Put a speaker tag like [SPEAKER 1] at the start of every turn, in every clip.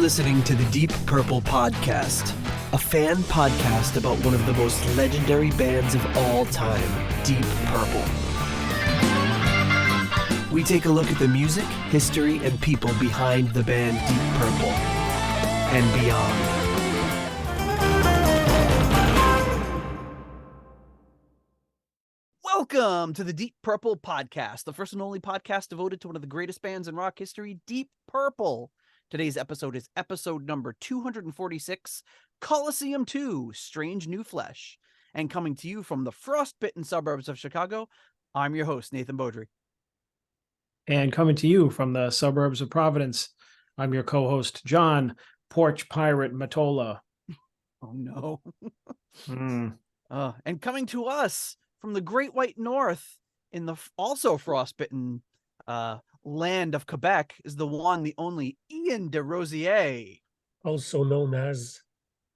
[SPEAKER 1] listening to the Deep Purple Podcast, a fan podcast about one of the most legendary bands of all time, Deep Purple. We take a look at the music, history, and people behind the band Deep Purple and beyond. Welcome to the Deep Purple Podcast, the first and only podcast devoted to one of the greatest bands in rock history, Deep Purple. Today's episode is episode number 246, Colosseum 2, Strange New Flesh. And coming to you from the frostbitten suburbs of Chicago, I'm your host, Nathan Beaudry.
[SPEAKER 2] And coming to you from the suburbs of Providence, I'm your co-host, John, Porch Pirate Matola.
[SPEAKER 1] Oh, no. And coming to us from the Great White North in the also frostbitten land of Quebec is the one, the only Ian Desrosiers.
[SPEAKER 3] Also known as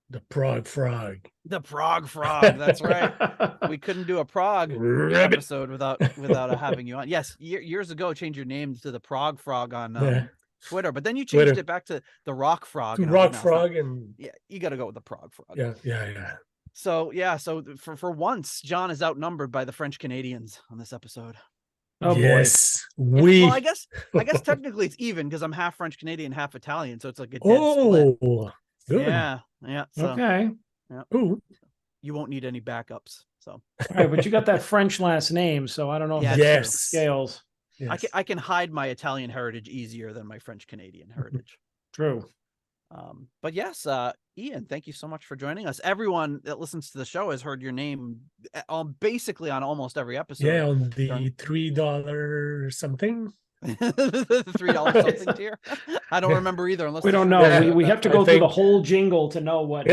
[SPEAKER 3] the Prague Frog.
[SPEAKER 1] The Prague Frog, that's right. We couldn't do a Prague episode without having you on. Yes, years ago, changed your name to the Prague Frog on Twitter, but then you changed it back to the Rock Frog.
[SPEAKER 3] To Rock Frog, and
[SPEAKER 1] yeah, you got to go with the Prague Frog.
[SPEAKER 3] Yeah.
[SPEAKER 1] So for once, John is outnumbered by the French Canadians on this episode.
[SPEAKER 2] Oh,
[SPEAKER 3] yes,
[SPEAKER 2] boy.
[SPEAKER 1] Well, I guess technically it's even because I'm half French Canadian, half Italian, so it's like a dead split.
[SPEAKER 3] Good.
[SPEAKER 1] Yeah. So,
[SPEAKER 2] Okay.
[SPEAKER 1] Yeah.
[SPEAKER 3] Ooh.
[SPEAKER 1] You won't need any backups. So.
[SPEAKER 2] All right, but you got that French last name, so I don't know if that
[SPEAKER 3] Yes.
[SPEAKER 2] scales.
[SPEAKER 3] Yes.
[SPEAKER 1] I can hide my Italian heritage easier than my French Canadian heritage.
[SPEAKER 2] True.
[SPEAKER 1] But yes, Ian, thank you so much for joining us. Everyone that listens to the show has heard your name basically on almost every episode.
[SPEAKER 3] Yeah, on the $3 something.
[SPEAKER 1] The $3 something tier. I don't remember either. Unless
[SPEAKER 2] We don't know.
[SPEAKER 3] Yeah,
[SPEAKER 2] we have to go through the whole jingle to know what.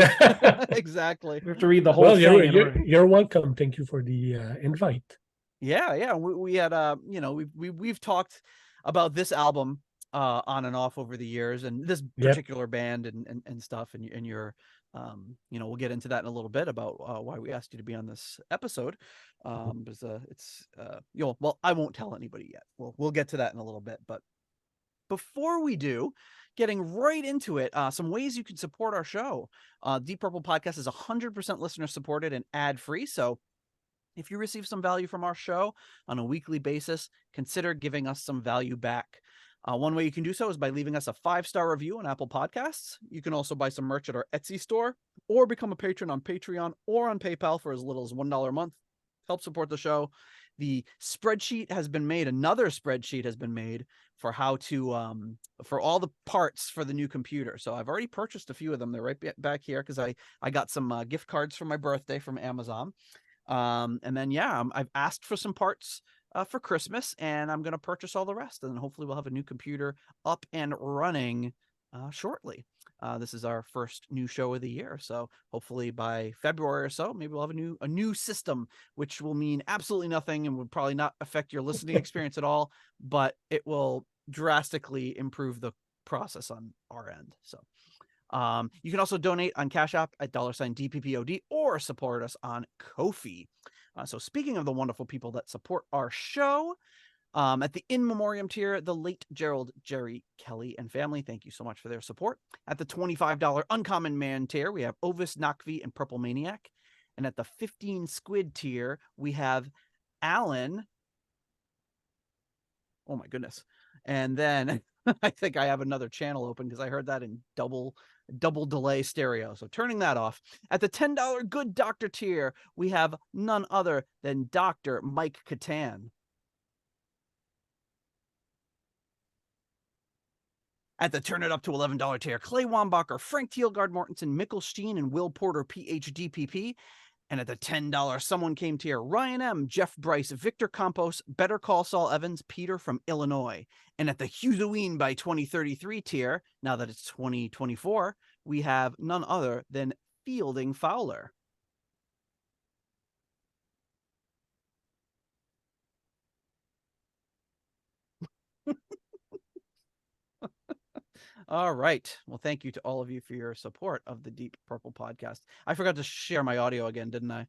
[SPEAKER 1] Exactly.
[SPEAKER 2] We have to read the whole
[SPEAKER 3] Well,
[SPEAKER 2] thing.
[SPEAKER 3] you're welcome. Thank you for the invite.
[SPEAKER 1] Yeah. We had we've talked about this album on and off over the years, and this particular band and stuff, and your we'll get into that in a little bit about why we asked you to be on this episode. Because well, I won't tell anybody yet. We'll get to that in a little bit, but before we do, getting right into it, some ways you can support our show. Deep Purple Podcast is 100% listener supported and ad free, so if you receive some value from our show on a weekly basis, consider giving us some value back. One way you can do so is by leaving us a 5-star review on Apple Podcasts. You can also buy some merch at our Etsy store or become a patron on Patreon or on PayPal for as little as $1 a month. Help support the show. The spreadsheet has been made. Another spreadsheet has been made for how to, for all the parts for the new computer. So I've already purchased a few of them. They're right back here because I got some gift cards for my birthday from Amazon. And then, I've asked for some parts for Christmas, and I'm going to purchase all the rest, and then hopefully we'll have a new computer up and running shortly. This is our first new show of the year, so hopefully by February or so, maybe we'll have a new system, which will mean absolutely nothing and would probably not affect your listening experience at all, but it will drastically improve the process on our end. So you can also donate on Cash App at $DPPOD or support us on Ko-fi. So speaking of the wonderful people that support our show, at the in memoriam tier, the late Gerald, Jerry, Kelly, and family, thank you so much for their support. At the $25 uncommon man tier, we have Ovis, Nakvi, and Purple Maniac. And at the 15 squid tier, we have Alan. Oh my goodness. And then I think I have another channel open because I heard that in double delay stereo. So turning that off. At the $10 good doctor tier, we have none other than Dr. Mike Catan. At the turn it up to $11 tier, Clay Wambacher, Frank Thielgard Mortensen, Mikkel Steen, and Will Porter, PhD PP. And at the $10 Someone Came tier, Ryan M., Jeff Bryce, Victor Campos, Better Call Saul Evans, Peter from Illinois. And at the Hughes by 2033 tier, now that it's 2024, we have none other than Fielding Fowler. All right. Well, thank you to all of you for your support of the Deep Purple Podcast. I forgot to share my audio again, didn't I?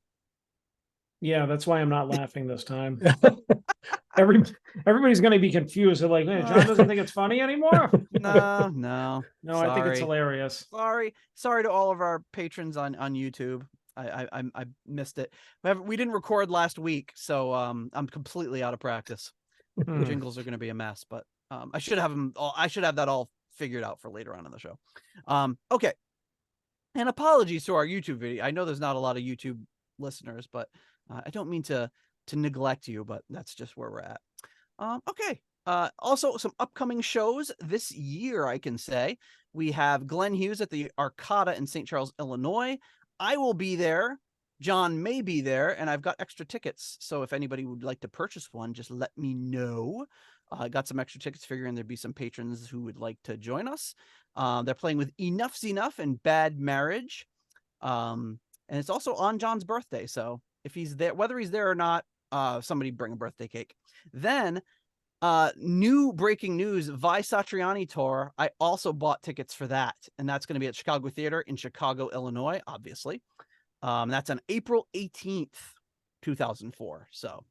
[SPEAKER 2] Yeah, that's why I'm not laughing this time. Everybody's going to be confused. They're like, "Hey, John doesn't think it's funny anymore."
[SPEAKER 1] No.
[SPEAKER 2] No, I think it's
[SPEAKER 1] Sorry.
[SPEAKER 2] hilarious.
[SPEAKER 1] Sorry to all of our patrons on YouTube. I missed it. We didn't record last week, so I'm completely out of practice. The jingles are going to be a mess, but I should have that all figured out for later on in the show. Okay. And apologies to our YouTube video. I know there's not a lot of YouTube listeners, but I don't mean to neglect you, but that's just where we're at. Okay. Also, some upcoming shows this year, I can say. We have Glenn Hughes at the Arcada in St. Charles, Illinois. I will be there. John may be there, and I've got extra tickets. So if anybody would like to purchase one, just let me know. I got some extra tickets, figuring there'd be some patrons who would like to join us. They're playing with Enough's Enough and Bad Marriage. And it's also on John's birthday. So if he's there, whether he's there or not, somebody bring a birthday cake. Then new breaking news, Vi Satriani tour. I also bought tickets for that. And that's going to be at Chicago Theater in Chicago, Illinois, obviously. That's on April 18th, 2004. So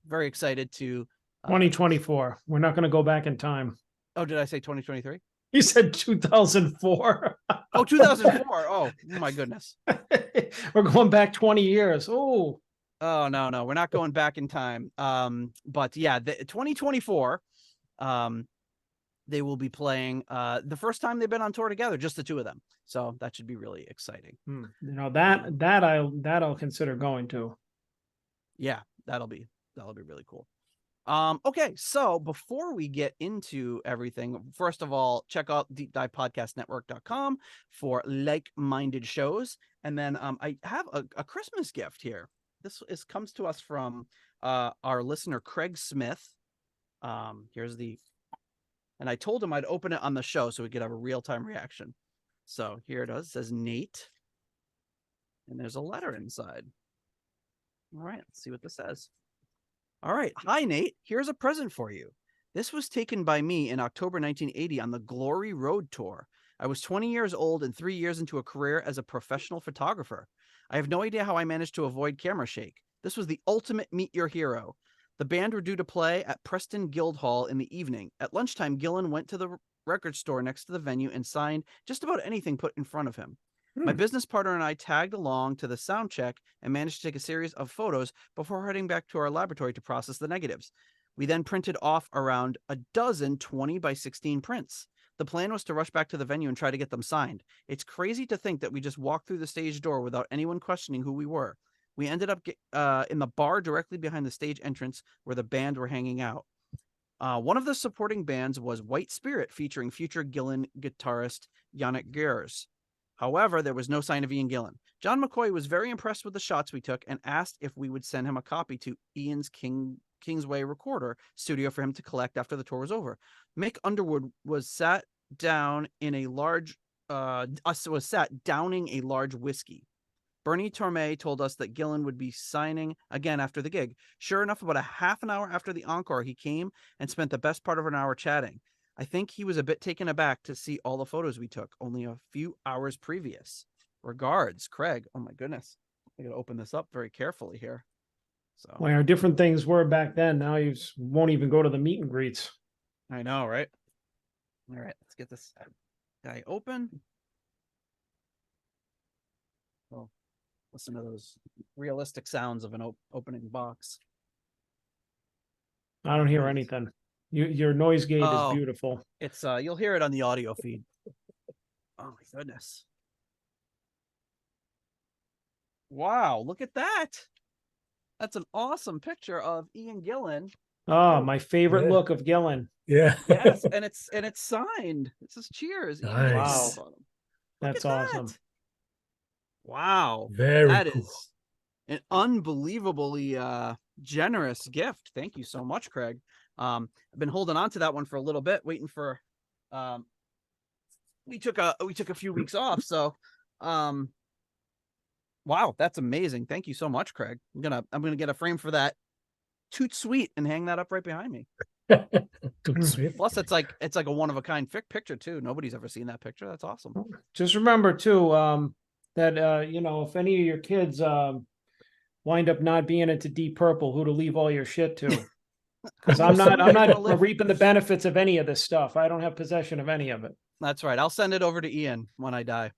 [SPEAKER 1] very excited to
[SPEAKER 2] 2024. We're not going to go back in time.
[SPEAKER 1] Oh, did I say 2023?
[SPEAKER 2] You said 2004.
[SPEAKER 1] Oh, 2004. Oh, my goodness.
[SPEAKER 2] We're going back 20 years. Oh,
[SPEAKER 1] no. We're not going back in time. But yeah, 2024, they will be playing the first time they've been on tour together, just the two of them. So that should be really exciting.
[SPEAKER 2] You know, that I'll consider going to.
[SPEAKER 1] Yeah, that'll be really cool. Okay, so before we get into everything, first of all, check out deepdivepodcastnetwork.com for like-minded shows. And then I have a Christmas gift here. This comes to us from our listener, Craig Smith. And I told him I'd open it on the show so we could have a real-time reaction. So here it is. It says Nate. And there's a letter inside. All right, let's see what this says. All right. Hi, Nate. Here's a present for you. This was taken by me in October 1980 on the Glory Road Tour. I was 20 years old and 3 years into a career as a professional photographer. I have no idea how I managed to avoid camera shake. This was the ultimate meet your hero. The band were due to play at Preston Guildhall in the evening. At lunchtime, Gillan went to the record store next to the venue and signed just about anything put in front of him. My business partner and I tagged along to the sound check and managed to take a series of photos before heading back to our laboratory to process the negatives. We then printed off around a dozen 20 by 16 prints. The plan was to rush back to the venue and try to get them signed. It's crazy to think that we just walked through the stage door without anyone questioning who we were. We ended up in the bar directly behind the stage entrance where the band were hanging out. One of the supporting bands was White Spirit, featuring future Gillan guitarist Yannick Gers. However, there was no sign of Ian Gillan. John McCoy was very impressed with the shots we took and asked if we would send him a copy to Ian's Kingsway recorder studio for him to collect after the tour was over. Mick Underwood was sat downing a large whiskey. Bernie Tormé told us that Gillan would be signing again after the gig. Sure enough, about a half an hour after the encore, he came and spent the best part of an hour chatting. I think he was a bit taken aback to see all the photos we took only a few hours previous. Regards, Craig. Oh my goodness. I gotta open this up very carefully here. So
[SPEAKER 2] Well, how different things were back then. Now you won't even go to the meet and greets.
[SPEAKER 1] I know, right? All right, let's get this guy open. Oh, listen to those realistic sounds of an opening box.
[SPEAKER 2] I don't hear anything. Your noise gate is beautiful.
[SPEAKER 1] It's you'll hear it on the audio feed. Oh my goodness. Wow, look at that. That's an awesome picture of Ian Gillan.
[SPEAKER 2] Oh, my favorite look of Gillan.
[SPEAKER 3] Yeah.
[SPEAKER 1] Yes, and it's signed. It says cheers.
[SPEAKER 3] Nice.
[SPEAKER 2] Wow. That's awesome.
[SPEAKER 1] Wow.
[SPEAKER 3] Very
[SPEAKER 1] That
[SPEAKER 3] cool.
[SPEAKER 1] is an unbelievably generous gift. Thank you so much, Craig. I've been holding on to that one for a little bit, waiting for we took a few weeks off, so wow, that's amazing. Thank you so much, Craig. I'm gonna get a frame for that toot sweet and hang that up right behind me. Plus it's like a one-of-a-kind picture too. Nobody's ever seen that picture. That's awesome.
[SPEAKER 2] Just remember too, that you know, if any of your kids wind up not being into Deep Purple, who to leave all your shit to. Because I'm not
[SPEAKER 1] live.
[SPEAKER 2] reaping the benefits of any of this stuff. I don't have possession of any of it.
[SPEAKER 1] That's right. I'll send it over to Ian when I die.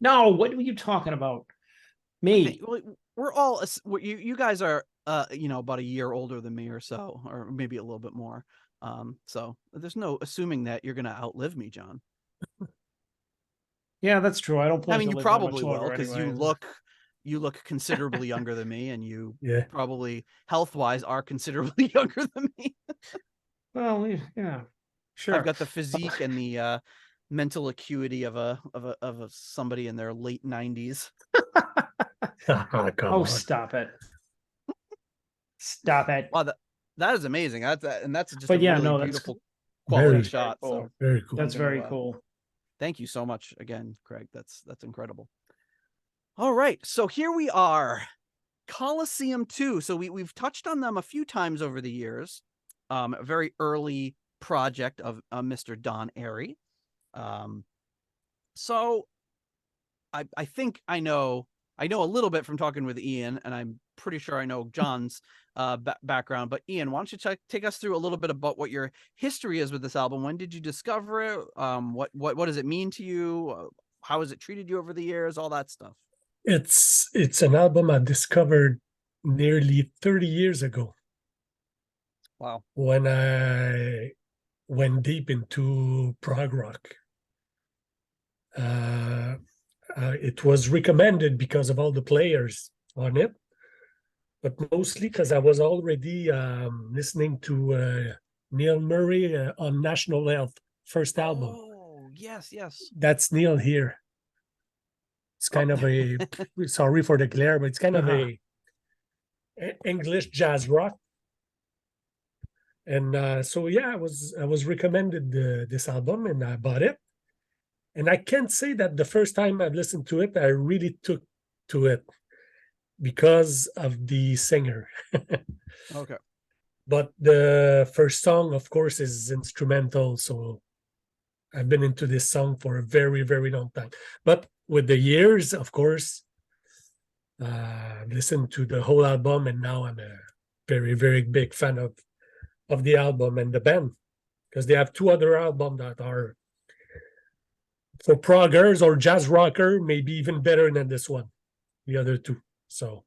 [SPEAKER 2] No, what were you talking about? Me.
[SPEAKER 1] We're all you guys are about a year older than me or so, or maybe a little bit more. So there's no assuming that you're gonna outlive me, John.
[SPEAKER 2] Yeah, that's true. I don't plan.
[SPEAKER 1] I mean,
[SPEAKER 2] to
[SPEAKER 1] you
[SPEAKER 2] live
[SPEAKER 1] probably
[SPEAKER 2] that much
[SPEAKER 1] will,
[SPEAKER 2] longer
[SPEAKER 1] because
[SPEAKER 2] anyway.
[SPEAKER 1] you look considerably younger than me, and you
[SPEAKER 3] Yeah.
[SPEAKER 1] probably health-wise are considerably younger than me.
[SPEAKER 2] Well, yeah, sure.
[SPEAKER 1] I've got the physique and the mental acuity of a somebody in their late 90s.
[SPEAKER 3] Come
[SPEAKER 2] Oh,
[SPEAKER 3] on.
[SPEAKER 2] stop it. Stop it.
[SPEAKER 1] Wow, that is amazing. That's just
[SPEAKER 2] But
[SPEAKER 1] a
[SPEAKER 2] yeah,
[SPEAKER 1] really
[SPEAKER 2] no,
[SPEAKER 1] beautiful
[SPEAKER 3] very
[SPEAKER 1] quality shot.
[SPEAKER 2] cool.
[SPEAKER 1] So
[SPEAKER 3] Very cool.
[SPEAKER 2] That's
[SPEAKER 1] I'm gonna,
[SPEAKER 2] very cool.
[SPEAKER 1] thank you so much again, Craig. That's incredible. All right, so here we are, Colosseum 2. So we've touched on them a few times over the years. A very early project of Mr. Don Airey. So I think I know a little bit from talking with Ian, and I'm pretty sure I know John's background. But Ian, why don't you take us through a little bit about what your history is with this album? When did you discover it? What does it mean to you? How has it treated you over the years? All that stuff.
[SPEAKER 3] It's an album I discovered nearly 30 years ago.
[SPEAKER 1] Wow.
[SPEAKER 3] When I went deep into prog rock. It was recommended because of all the players on it, but mostly because I was already listening to Neil Murray on National Health, first album.
[SPEAKER 1] Oh, yes.
[SPEAKER 3] That's Neil here. It's kind of a, sorry for the glare, but it's kind of a English jazz rock. And so yeah, I was recommended this album, and I bought it. And I can't say that the first time I've listened to it, I really took to it because of the singer.
[SPEAKER 1] Okay.
[SPEAKER 3] But the first song, of course, is instrumental. So I've been into this song for a very, very long time. But with the years, of course, I've listened to the whole album, and now I'm a very, very big fan of the album and the band, because they have two other albums that are, for proggers or jazz rocker, maybe even better than this one, the other two. So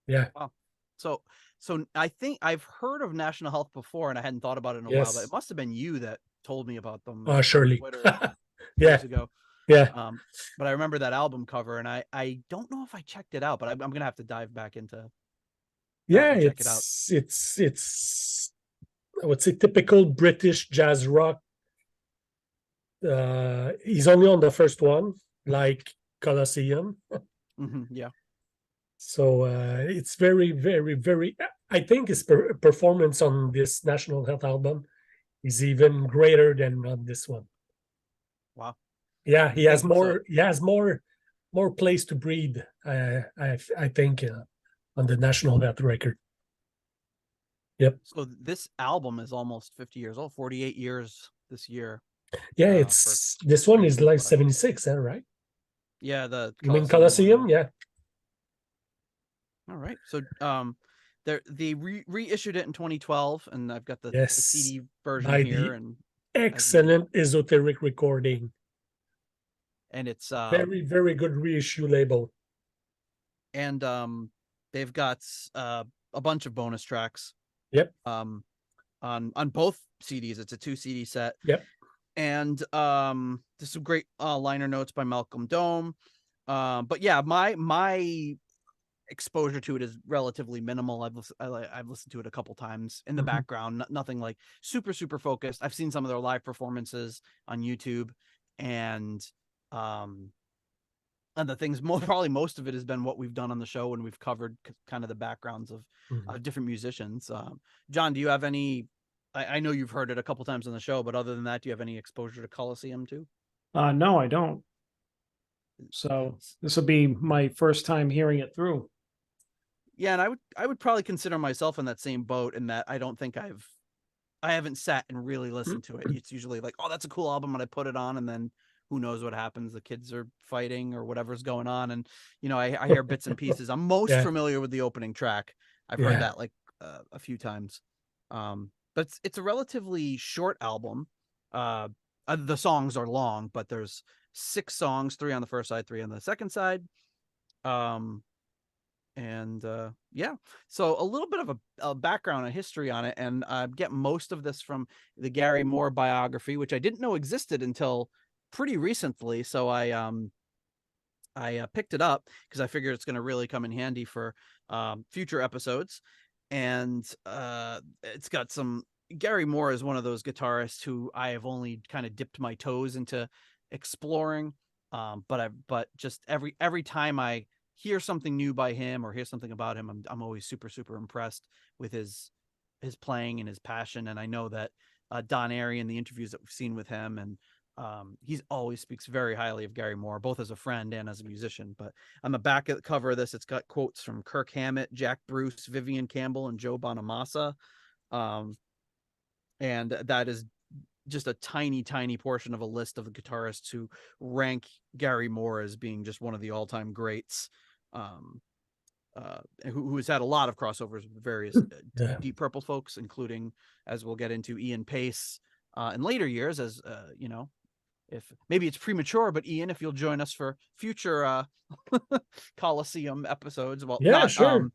[SPEAKER 3] yeah.
[SPEAKER 1] Wow. So I think I've heard of National Health before, and I hadn't thought about it in a while, but it must have been you that told me about them
[SPEAKER 3] Surely.
[SPEAKER 1] years ago.
[SPEAKER 3] Yeah.
[SPEAKER 1] But I remember that album cover, and I don't know if I checked it out, but I'm gonna have to dive back into and check it out.
[SPEAKER 3] It's I would say typical British jazz rock. He's only on the first one, like Colosseum.
[SPEAKER 1] Yeah.
[SPEAKER 3] So it's very, very, very, I think his performance on this National Health album is even greater than on this one.
[SPEAKER 1] Wow.
[SPEAKER 3] Yeah, he has more place to breathe, I think, on the National Health record. Yep.
[SPEAKER 1] So this album is almost 50 years old, 48 years this year.
[SPEAKER 3] Yeah, this one is like 76, right?
[SPEAKER 1] Yeah,
[SPEAKER 3] you mean Colosseum? Yeah.
[SPEAKER 1] All right. So they reissued it in 2012, and I've got the CD version here, and
[SPEAKER 3] excellent esoteric recording.
[SPEAKER 1] And it's
[SPEAKER 3] very, very good reissue label.
[SPEAKER 1] And they've got a bunch of bonus tracks.
[SPEAKER 3] Yep.
[SPEAKER 1] On both CDs. It's a 2 CD set.
[SPEAKER 3] Yep.
[SPEAKER 1] And there's some great liner notes by Malcolm Dome. But yeah, my exposure to it is relatively minimal. I've listened to it a couple times in the background, nothing like super focused. I've seen some of their live performances on YouTube, and the things probably most of it has been what we've done on the show when we've covered kind of the backgrounds of different musicians. John, do you have any? I know you've heard it a couple times on the show, but other than that, do you have any exposure to Colosseum too?
[SPEAKER 2] No, I don't. So this will be my first time hearing it through.
[SPEAKER 1] Yeah, and I would probably consider myself in that same boat, in that I don't think I haven't sat and really listened to it. It's usually like, oh, that's a cool album, and I put it on, and then who knows what happens? The kids are fighting or whatever's going on, and I hear bits and pieces. I'm most familiar with the opening track. I've heard that like a few times. But it's a relatively short album. The songs are long, but there's 6 songs, 3 on the first side, 3 on the second side. Yeah, so a little bit of a background and history on it, and I get most of this from the Gary Moore biography, which I didn't know existed until pretty recently. So I picked it up because I figured it's going to really come in handy for future episodes. And it's got some. Gary Moore is one of those guitarists who I have only kind of dipped my toes into exploring. But just every time I hear something new by him or hear something about him, I'm always super impressed with his playing and his passion. And I know that Don Airey, in the interviews that we've seen with him, and he's always speaks very highly of Gary Moore, both as a friend and as a musician. But on the back of the cover of this, it's got quotes from Kirk Hammett, Jack Bruce, Vivian Campbell, and Joe Bonamassa. And that is just a tiny portion of a list of the guitarists who rank Gary Moore as being just one of the all-time greats, who has had a lot of crossovers with various Deep Purple folks, including, as we'll get into, Ian Paice in later years, as you know, if maybe it's premature, but Ian, if you'll join us for future Colosseum episodes. Well,
[SPEAKER 3] Yeah,
[SPEAKER 1] not
[SPEAKER 3] sure.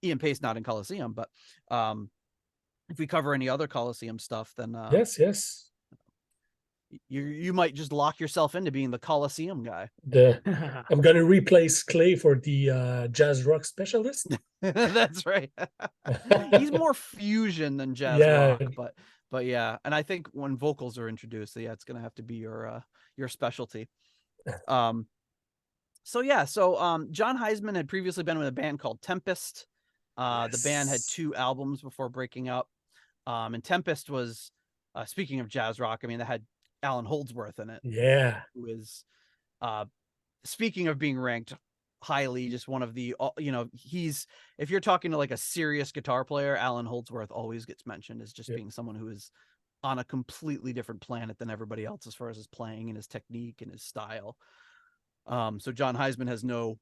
[SPEAKER 1] Ian Paice not in Colosseum, but if we cover any other Colosseum stuff, then
[SPEAKER 3] yes.
[SPEAKER 1] You might just lock yourself into being the Colosseum guy.
[SPEAKER 3] I'm gonna replace Clay for the jazz rock specialist.
[SPEAKER 1] That's right. He's more fusion than jazz rock, but yeah. And I think when vocals are introduced, yeah, it's gonna have to be your specialty. John Heisman had previously been with a band called Tempest. The band had 2 albums before breaking up. And Tempest was, speaking of jazz rock, I mean, that had Alan Holdsworth in it.
[SPEAKER 3] Yeah.
[SPEAKER 1] Who is, speaking of being ranked highly, just one of the, if you're talking to like a serious guitar player, Alan Holdsworth always gets mentioned as just being someone who is on a completely different planet than everybody else as far as his playing and his technique and his style. So John Heisman has no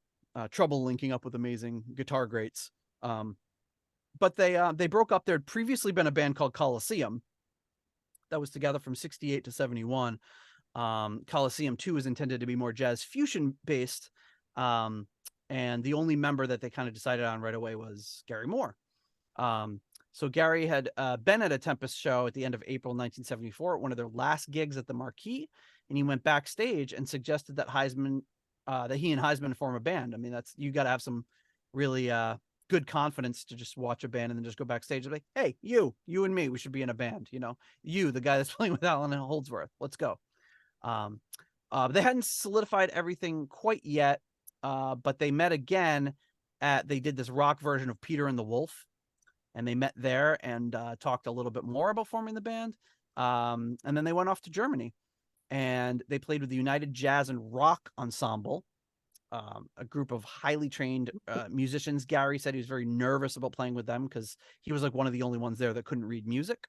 [SPEAKER 1] trouble linking up with amazing guitar greats. But they broke up. There had previously been a band called Colosseum that was together from 68 to 71. Colosseum 2 is intended to be more jazz fusion based. And the only member that they kind of decided on right away was Gary Moore. So Gary had been at a Tempest show at the end of April 1974 at one of their last gigs at the Marquee, and he went backstage and suggested that he and Heisman form a band. I mean, you got to have some really good confidence to just watch a band and then just go backstage and be like, hey, you and me, we should be in a band. You, the guy that's playing with Alan Holdsworth, let's go. They hadn't solidified everything quite yet, but they met again they did this rock version of Peter and the Wolf, and they met there and talked a little bit more about forming the band. And then they went off to Germany, and they played with the United Jazz and Rock Ensemble, a group of highly trained musicians. Gary said he was very nervous about playing with them because he was like one of the only ones there that couldn't read music.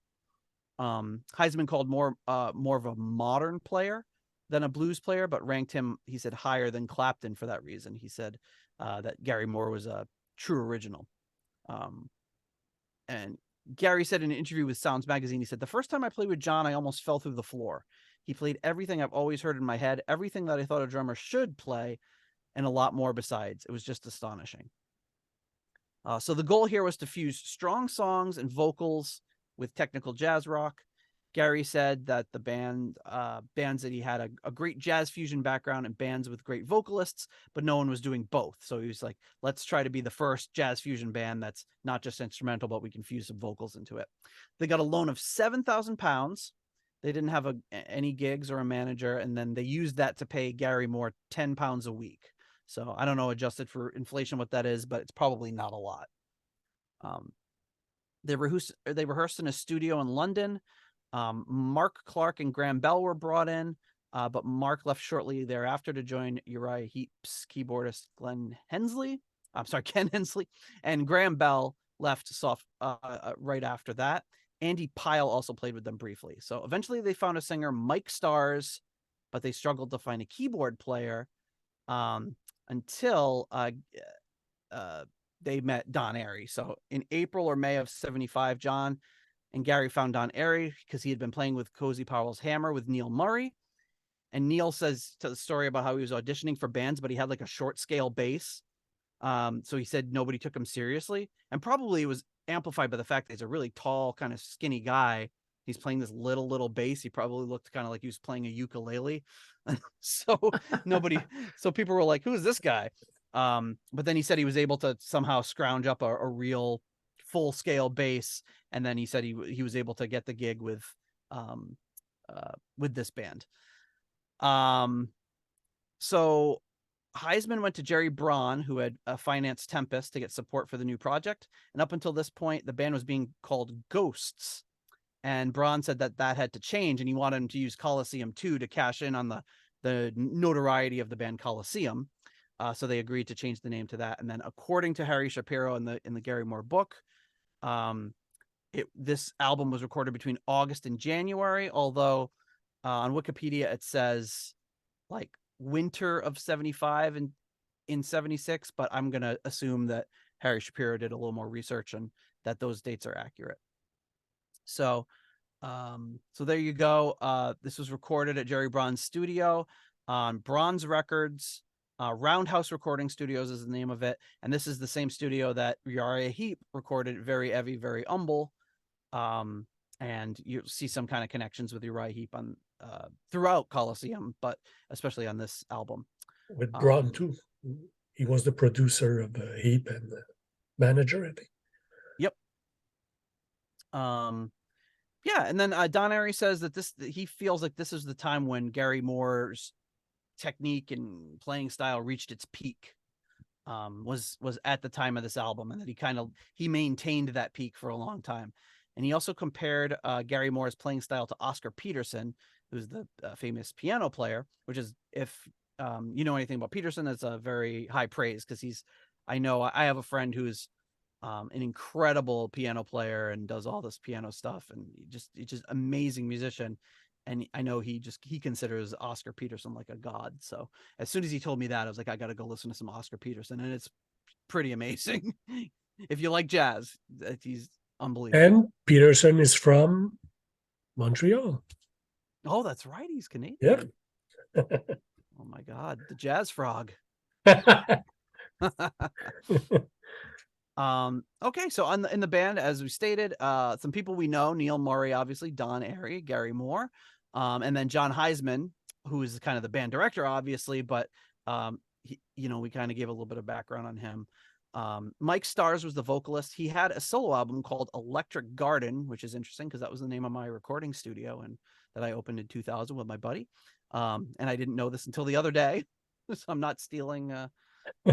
[SPEAKER 1] Heisman called more of a modern player than a blues player, but ranked him, he said, higher than Clapton for that reason. He said that Gary Moore was a true original. And Gary said in an interview with Sounds Magazine, he said, the first time I played with John, I almost fell through the floor. He played everything I've always heard in my head, everything that I thought a drummer should play, and a lot more besides. It was just astonishing. So the goal here was to fuse strong songs and vocals with technical jazz rock. Gary said that the bands that he had a great jazz fusion background and bands with great vocalists, but no one was doing both. So he was like, let's try to be the first jazz fusion band that's not just instrumental, but we can fuse some vocals into it. They got a loan of £7,000. They didn't have any gigs or a manager, and then they used that to pay Gary Moore £10 a week. So I don't know, adjusted for inflation, what that is, but it's probably not a lot. They rehearsed in a studio in London. Mark Clark and Graham Bell were brought in, but Mark left shortly thereafter to join Uriah Heep's keyboardist Ken Hensley, and Graham Bell left right after that. Andy Pyle also played with them briefly. So eventually they found a singer, Mike Stars, but they struggled to find a keyboard player until they met Don Airey. So in April or May of 75, John And Gary found Don Airey because he had been playing with Cozy Powell's hammer with Neil Murray. And Neil says to the story about how he was auditioning for bands, but he had like a short scale bass. So he said nobody took him seriously, and probably it was amplified by the fact that he's a really tall, kind of skinny guy. He's playing this little bass. He probably looked kind of like he was playing a ukulele. So so people were like, who's this guy? But then he said he was able to somehow scrounge up a real full scale bass. And then he said he was able to get the gig with this band. So Heisman went to Jerry Braun, who had financed Tempest, to get support for the new project. And up until this point, the band was being called Ghosts. And Braun said that had to change, and he wanted him to use Colosseum 2 to cash in on the notoriety of the band Colosseum. So they agreed to change the name to that. And then, according to Harry Shapiro in the Gary Moore book, this album was recorded between August and January, although on Wikipedia it says like winter of 75 and in 76, but I'm going to assume that Harry Shapiro did a little more research and that those dates are accurate. So there you go. This was recorded at Jerry Braun's studio on Bronze Records. Roundhouse Recording Studios is the name of it. And this is the same studio that Uriah Heep recorded Very Heavy, Very Humble. And you'll see some kind of connections with Uriah Heep on throughout Colosseum, but especially on this album.
[SPEAKER 3] With Braun too. He was the producer of Heep and the manager, I think.
[SPEAKER 1] Yep. Yeah, and then Don Airey says that he feels like this is the time when Gary Moore's technique and playing style reached its peak. Was at the time of this album, and that he maintained that peak for a long time. And he also compared Gary Moore's playing style to Oscar Peterson, who's the famous piano player, which is, if you know anything about Peterson, that's a very high praise, because I have a friend who's an incredible piano player and does all this piano stuff, and just amazing musician. And I know he considers Oscar Peterson like a god. So as soon as he told me that, I was like, I got to go listen to some Oscar Peterson, and it's pretty amazing. If you like jazz, he's unbelievable.
[SPEAKER 3] And Peterson is from Montreal.
[SPEAKER 1] Oh, that's right. He's Canadian.
[SPEAKER 3] Yep.
[SPEAKER 1] Oh my God, the jazz frog. Okay, so in the band, as we stated, some people we know: Neil Murray, obviously, Don Airey, Gary Moore, and then John Heisman, who is kind of the band director, obviously, but we kind of gave a little bit of background on him. Mike Starrs was the vocalist. He had a solo album called Electric Garden, which is interesting because that was the name of my recording studio and that I opened in 2000 with my buddy. And I didn't know this until the other day, so I'm not stealing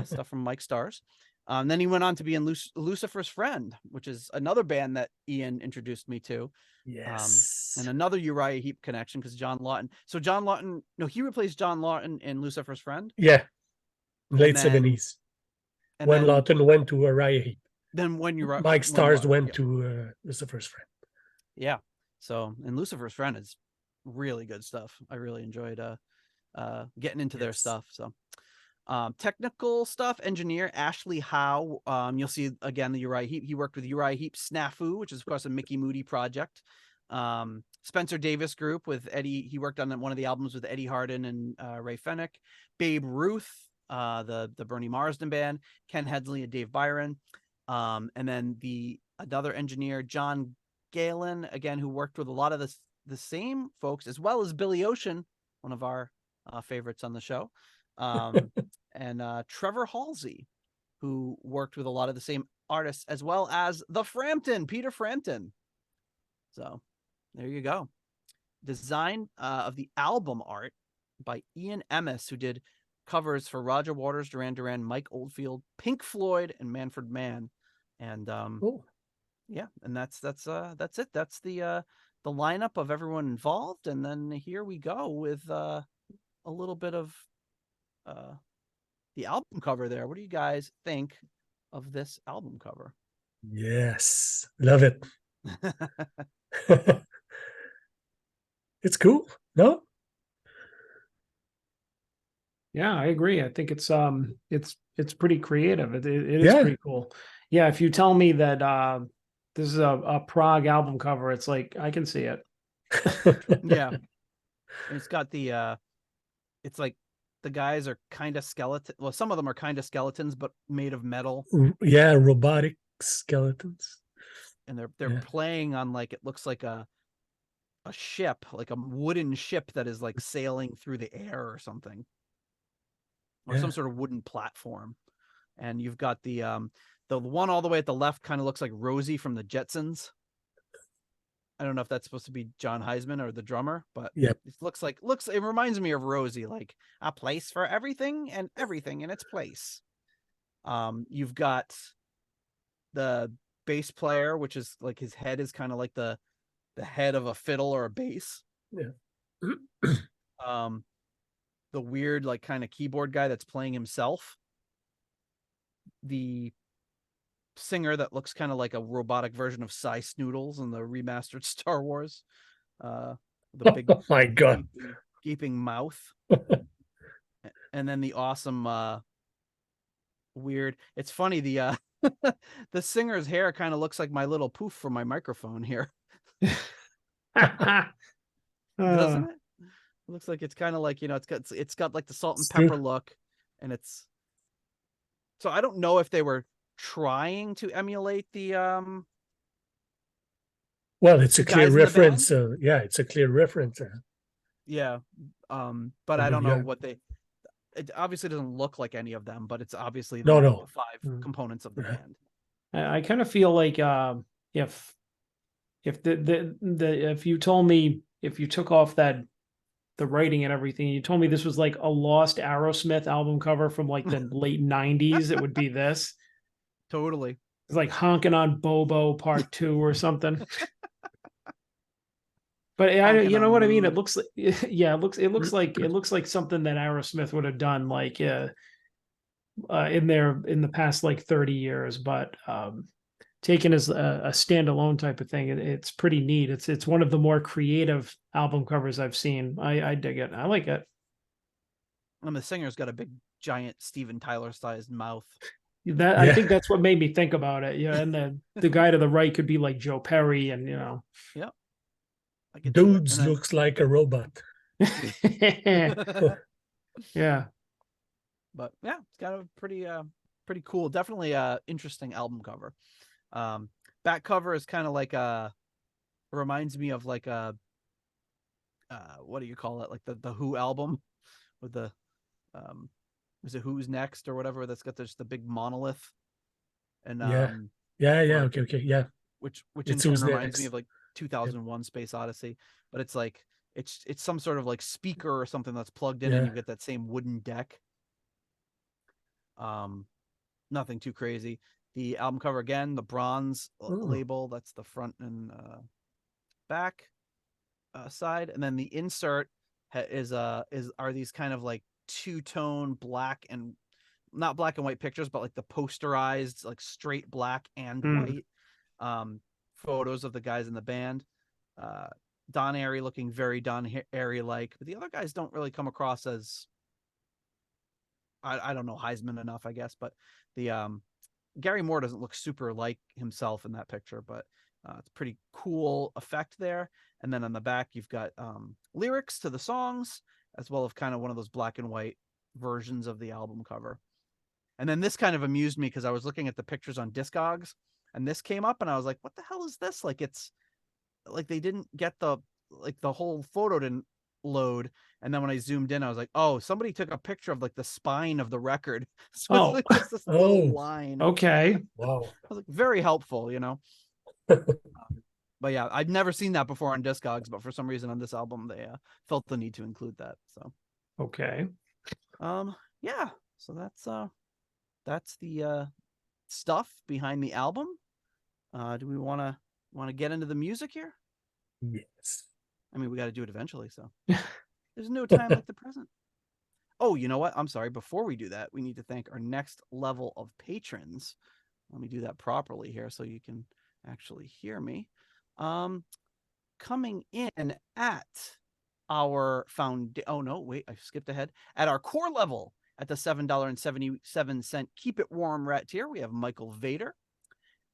[SPEAKER 1] stuff from Mike Starrs. Then he went on to be in Lucifer's Friend, which is another band that Ian introduced me to.
[SPEAKER 3] Yes.
[SPEAKER 1] And another Uriah Heep connection, because John Lawton. So John Lawton, he replaced John Lawton in Lucifer's Friend.
[SPEAKER 3] Yeah. Late 70s. When Lawton went to Uriah Heep.
[SPEAKER 1] Then
[SPEAKER 3] Mike Starrs went to Lucifer's Friend.
[SPEAKER 1] Yeah. So, and Lucifer's Friend is really good stuff. I really enjoyed getting into their stuff. So technical stuff, engineer Ashley Howe. You'll see again the Uriah Heep. He worked with Uriah Heep Snafu, which is of course a Mickey Moody project. Spencer Davis Group with Eddie. He worked on one of the albums with Eddie Hardin and Ray Fennick. Babe Ruth, the Bernie Marsden band. Ken Hedley and Dave Byron. And then another engineer, John Gillan, again, who worked with a lot of the same folks, as well as Billy Ocean, one of our favorites on the show. And Trevor Halsey, who worked with a lot of the same artists, as well as Peter Frampton. So there you go. Design of the album art by Ian Emmis, who did covers for Roger Waters, Duran Duran, Mike Oldfield, Pink Floyd, and Manfred Mann. And yeah, and that's it. That's the lineup of everyone involved. And then here we go with a little bit of the album cover there. What do you guys think of this album cover?
[SPEAKER 3] Yes, love it. It's cool, no?
[SPEAKER 2] Yeah, I agree. I think it's pretty creative. It is pretty cool. Yeah, if you tell me that This is a Prague album cover. It's like, I can see it.
[SPEAKER 1] Yeah. And it's got the it's like the guys are kind of skeleton. Well, some of them are kind of skeletons, but made of metal.
[SPEAKER 3] Yeah, robotic skeletons.
[SPEAKER 1] And they're playing on, like, it looks like a ship, like a wooden ship that is like sailing through the air or something. Or some sort of wooden platform. And you've got the one all the way at the left kind of looks like Rosie from the Jetsons. I don't know if that's supposed to be John Heisman or the drummer, but
[SPEAKER 3] Yep.
[SPEAKER 1] it reminds me of Rosie, like a place for everything and everything in its place. You've got the bass player, which is like his head is kind of like the head of a fiddle or a bass.
[SPEAKER 3] Yeah.
[SPEAKER 1] The weird, like, kind of keyboard guy that's playing himself. The singer that looks kind of like a robotic version of Cy Snoodles in the remastered Star Wars. The big,
[SPEAKER 3] oh my God.
[SPEAKER 1] gaping mouth. And then the awesome, weird. It's funny, the the singer's hair kind of looks like my little poof from my microphone here. Doesn't it? It looks like it's kind of like, it's got like the salt and pepper look, and it's, so I don't know if they were trying to emulate the
[SPEAKER 3] well, it's a clear
[SPEAKER 1] guys in the
[SPEAKER 3] reference.
[SPEAKER 1] band.
[SPEAKER 3] Yeah, it's a clear reference.
[SPEAKER 1] Yeah. But I don't know what it obviously doesn't look like any of them, but it's obviously the five components of the band.
[SPEAKER 2] I kind of feel like if if you told me, if you took off the writing and everything, you told me this was like a lost Aerosmith album cover from like the late 90s, it would be this.
[SPEAKER 1] Totally.
[SPEAKER 2] It's like Honking on Bobo Part 2 or something. But you know what I mean? It looks like, yeah, it looks like something that Aerosmith would have done, like in the past like 30 years, but taken as a standalone type of thing. It's pretty neat. It's one of the more creative album covers I've seen. I dig it. I like it.
[SPEAKER 1] And the singer's got a big giant Steven Tyler sized mouth.
[SPEAKER 2] I think that's what made me think about it. Yeah, and the guy to the right could be like Joe Perry, and
[SPEAKER 1] yeah,
[SPEAKER 3] dudes looks like a robot.
[SPEAKER 2] Yeah,
[SPEAKER 1] but yeah, it's got a pretty cool, definitely interesting album cover. Back cover is kind of like reminds me of like a what do you call it, like the Who album with the is it Who's Next or whatever, that's got just the big monolith. And
[SPEAKER 3] okay, yeah,
[SPEAKER 1] which in turn reminds me of like 2001 Space Odyssey, but it's like it's some sort of like speaker or something that's plugged in, and you get that same wooden deck. Nothing too crazy. The album cover, again, the bronze label, that's the front and back side, and then the insert are these kind of like two-tone black and not black and white pictures, but like the posterized, like straight black and white photos of the guys in the band. Don Airey looking very Don Airey like, but the other guys don't really come across as, I don't know, Heisman enough, I guess. But the Gary Moore doesn't look super like himself in that picture, but it's pretty cool effect there. And then on the back, you've got lyrics to the songs, as well as kind of one of those black and white versions of the album cover. And then this kind of amused me because I was looking at the pictures on Discogs, and this came up, and I was like, what the hell is this? Like, it's like they didn't get the whole photo didn't load. And then when I zoomed in, I was like, oh, somebody took a picture of like the spine of the record. So it's just this little line.
[SPEAKER 2] Okay.
[SPEAKER 3] Wow.
[SPEAKER 1] I was like, very helpful, But yeah, I'd never seen that before on Discogs, but for some reason on this album, they felt the need to include that. So,
[SPEAKER 2] okay.
[SPEAKER 1] Yeah. So that's the stuff behind the album. Do we want to get into the music here?
[SPEAKER 3] Yes.
[SPEAKER 1] I mean, we got to do it eventually. So there's no time like the present. Oh, you know what? I'm sorry. Before we do that, we need to thank our next level of patrons. Let me do that properly here so you can actually hear me. Coming in at our I skipped ahead. At our core level, at the $7.77 Keep It Warm Rat tier, we have Michael Vader.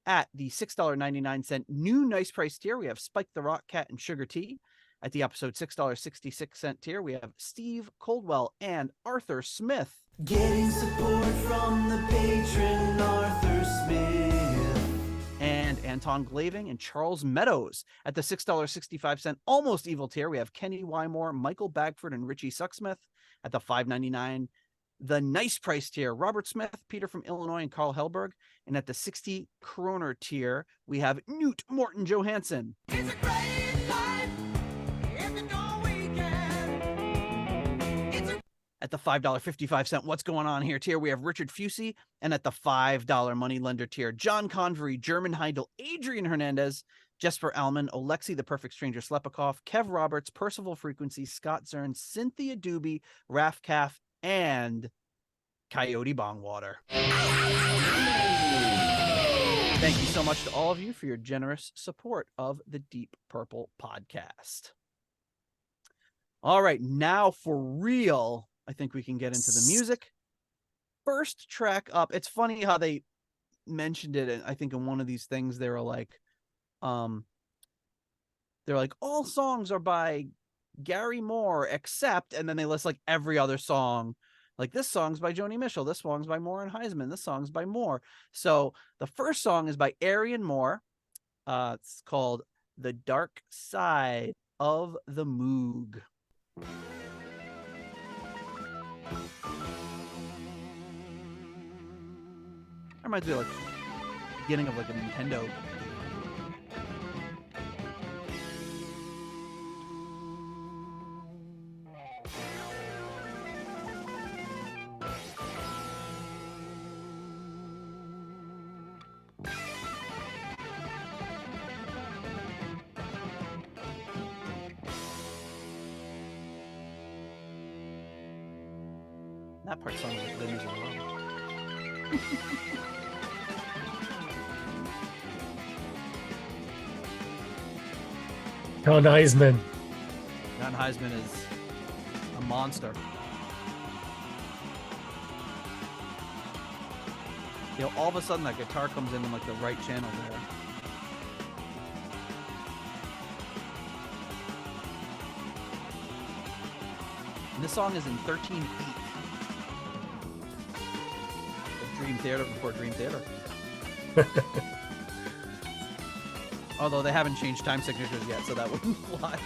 [SPEAKER 1] At the $6.99 new nice price tier, we have Spike the Rock Cat and Sugar Tea. At the episode $6.66 tier, we have Steve Coldwell and Arthur Smith.
[SPEAKER 4] Getting support from the patron Arthur Smith.
[SPEAKER 1] And Anton Glaving and Charles Meadows. At the $6.65 almost evil tier, we have Kenny Wymore, Michael Bagford, and Richie Sucksmith. At the $5.99 the nice price tier, Robert Smith, Peter from Illinois, and Carl Helberg. And at the 60 kroner tier, we have Newt Morton Johansson.
[SPEAKER 4] It's a great life if you know we can.
[SPEAKER 1] At the $5.55 what's going on here tier, we have Richard Fusey. And at the $5 money lender tier, John Convery, German Heindel, Adrian Hernandez, Jesper Alman, Alexi the Perfect Stranger Slepikov, Kev Roberts, Percival Frequency, Scott Zern, Cynthia Doobie, Raf Calf, and Coyote Bongwater. Thank you so much to all of you for your generous support of the Deep Purple podcast. All right, now for real, I think we can get into the music. First track up, it's funny how they mentioned it, and I think in one of these things they were like, all songs are by Gary Moore except, and then they list like every other song, like this song's by Joni Mitchell, this song's by Moore and Heisman, this song's by Moore. So the first song is by Airey and Moore. It's called The Dark Side of the Moog. That reminds me of like beginning of like a Nintendo. That part sounds like Lynn is alone.
[SPEAKER 3] John Heisman.
[SPEAKER 1] John Heisman is a monster. You know, all of a sudden that guitar comes in like the right channel there. And this song is in 13/8. Dream Theater before Dream Theater. Although they haven't changed time signatures yet, so that wouldn't fly.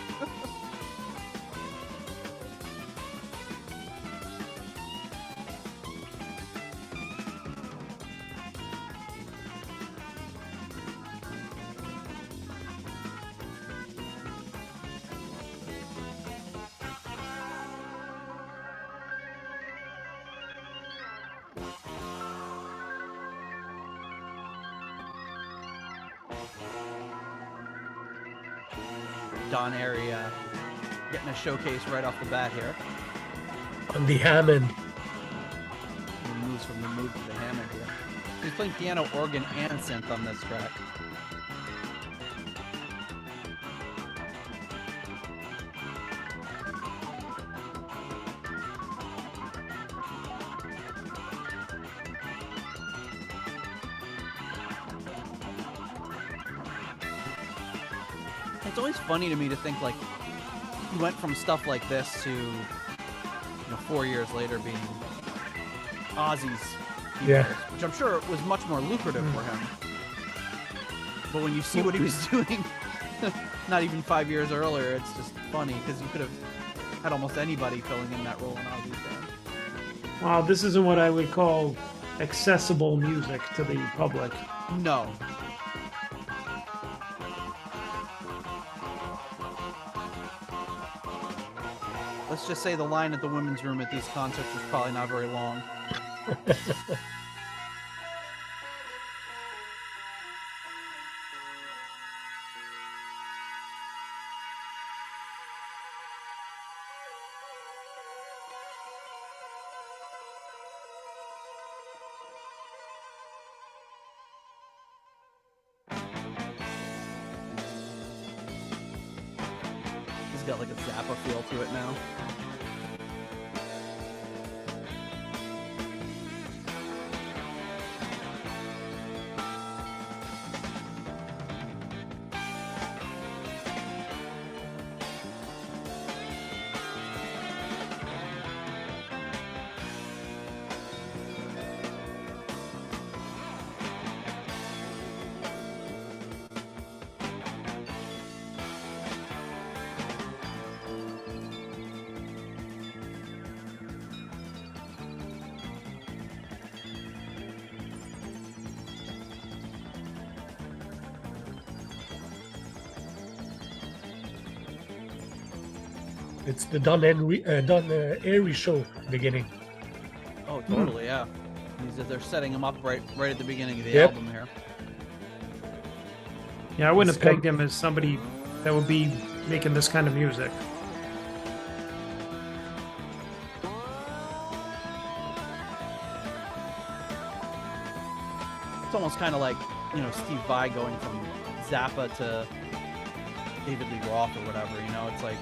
[SPEAKER 1] Don Airey getting a showcase right off the bat here.
[SPEAKER 3] On the Hammond.
[SPEAKER 1] He moves from the Moog to the Hammond here. He's playing piano, organ, and synth on this track. It's always funny to me to think like he went from stuff like this to 4 years later being Ozzy's,
[SPEAKER 3] Yeah.
[SPEAKER 1] which I'm sure was much more lucrative for him. But when you see what he was doing, not even 5 years earlier, it's just funny because you could have had almost anybody filling in that role in Ozzy's band.
[SPEAKER 2] Wow, this isn't what I would call accessible music to the public.
[SPEAKER 1] No. Let's just say the line at the women's room at these concerts is probably not very long. It's got like a Zappa feel to it now.
[SPEAKER 3] It's the Airey show beginning.
[SPEAKER 1] Oh, totally, yeah. They're setting him up right at the beginning of the
[SPEAKER 3] Yep.
[SPEAKER 1] album here.
[SPEAKER 2] Yeah, I wouldn't have
[SPEAKER 3] It's
[SPEAKER 2] pegged him as somebody that would be making this kind of music.
[SPEAKER 1] It's almost kind of like, you know, Steve Vai going from Zappa to David Lee Roth or whatever, you know, it's like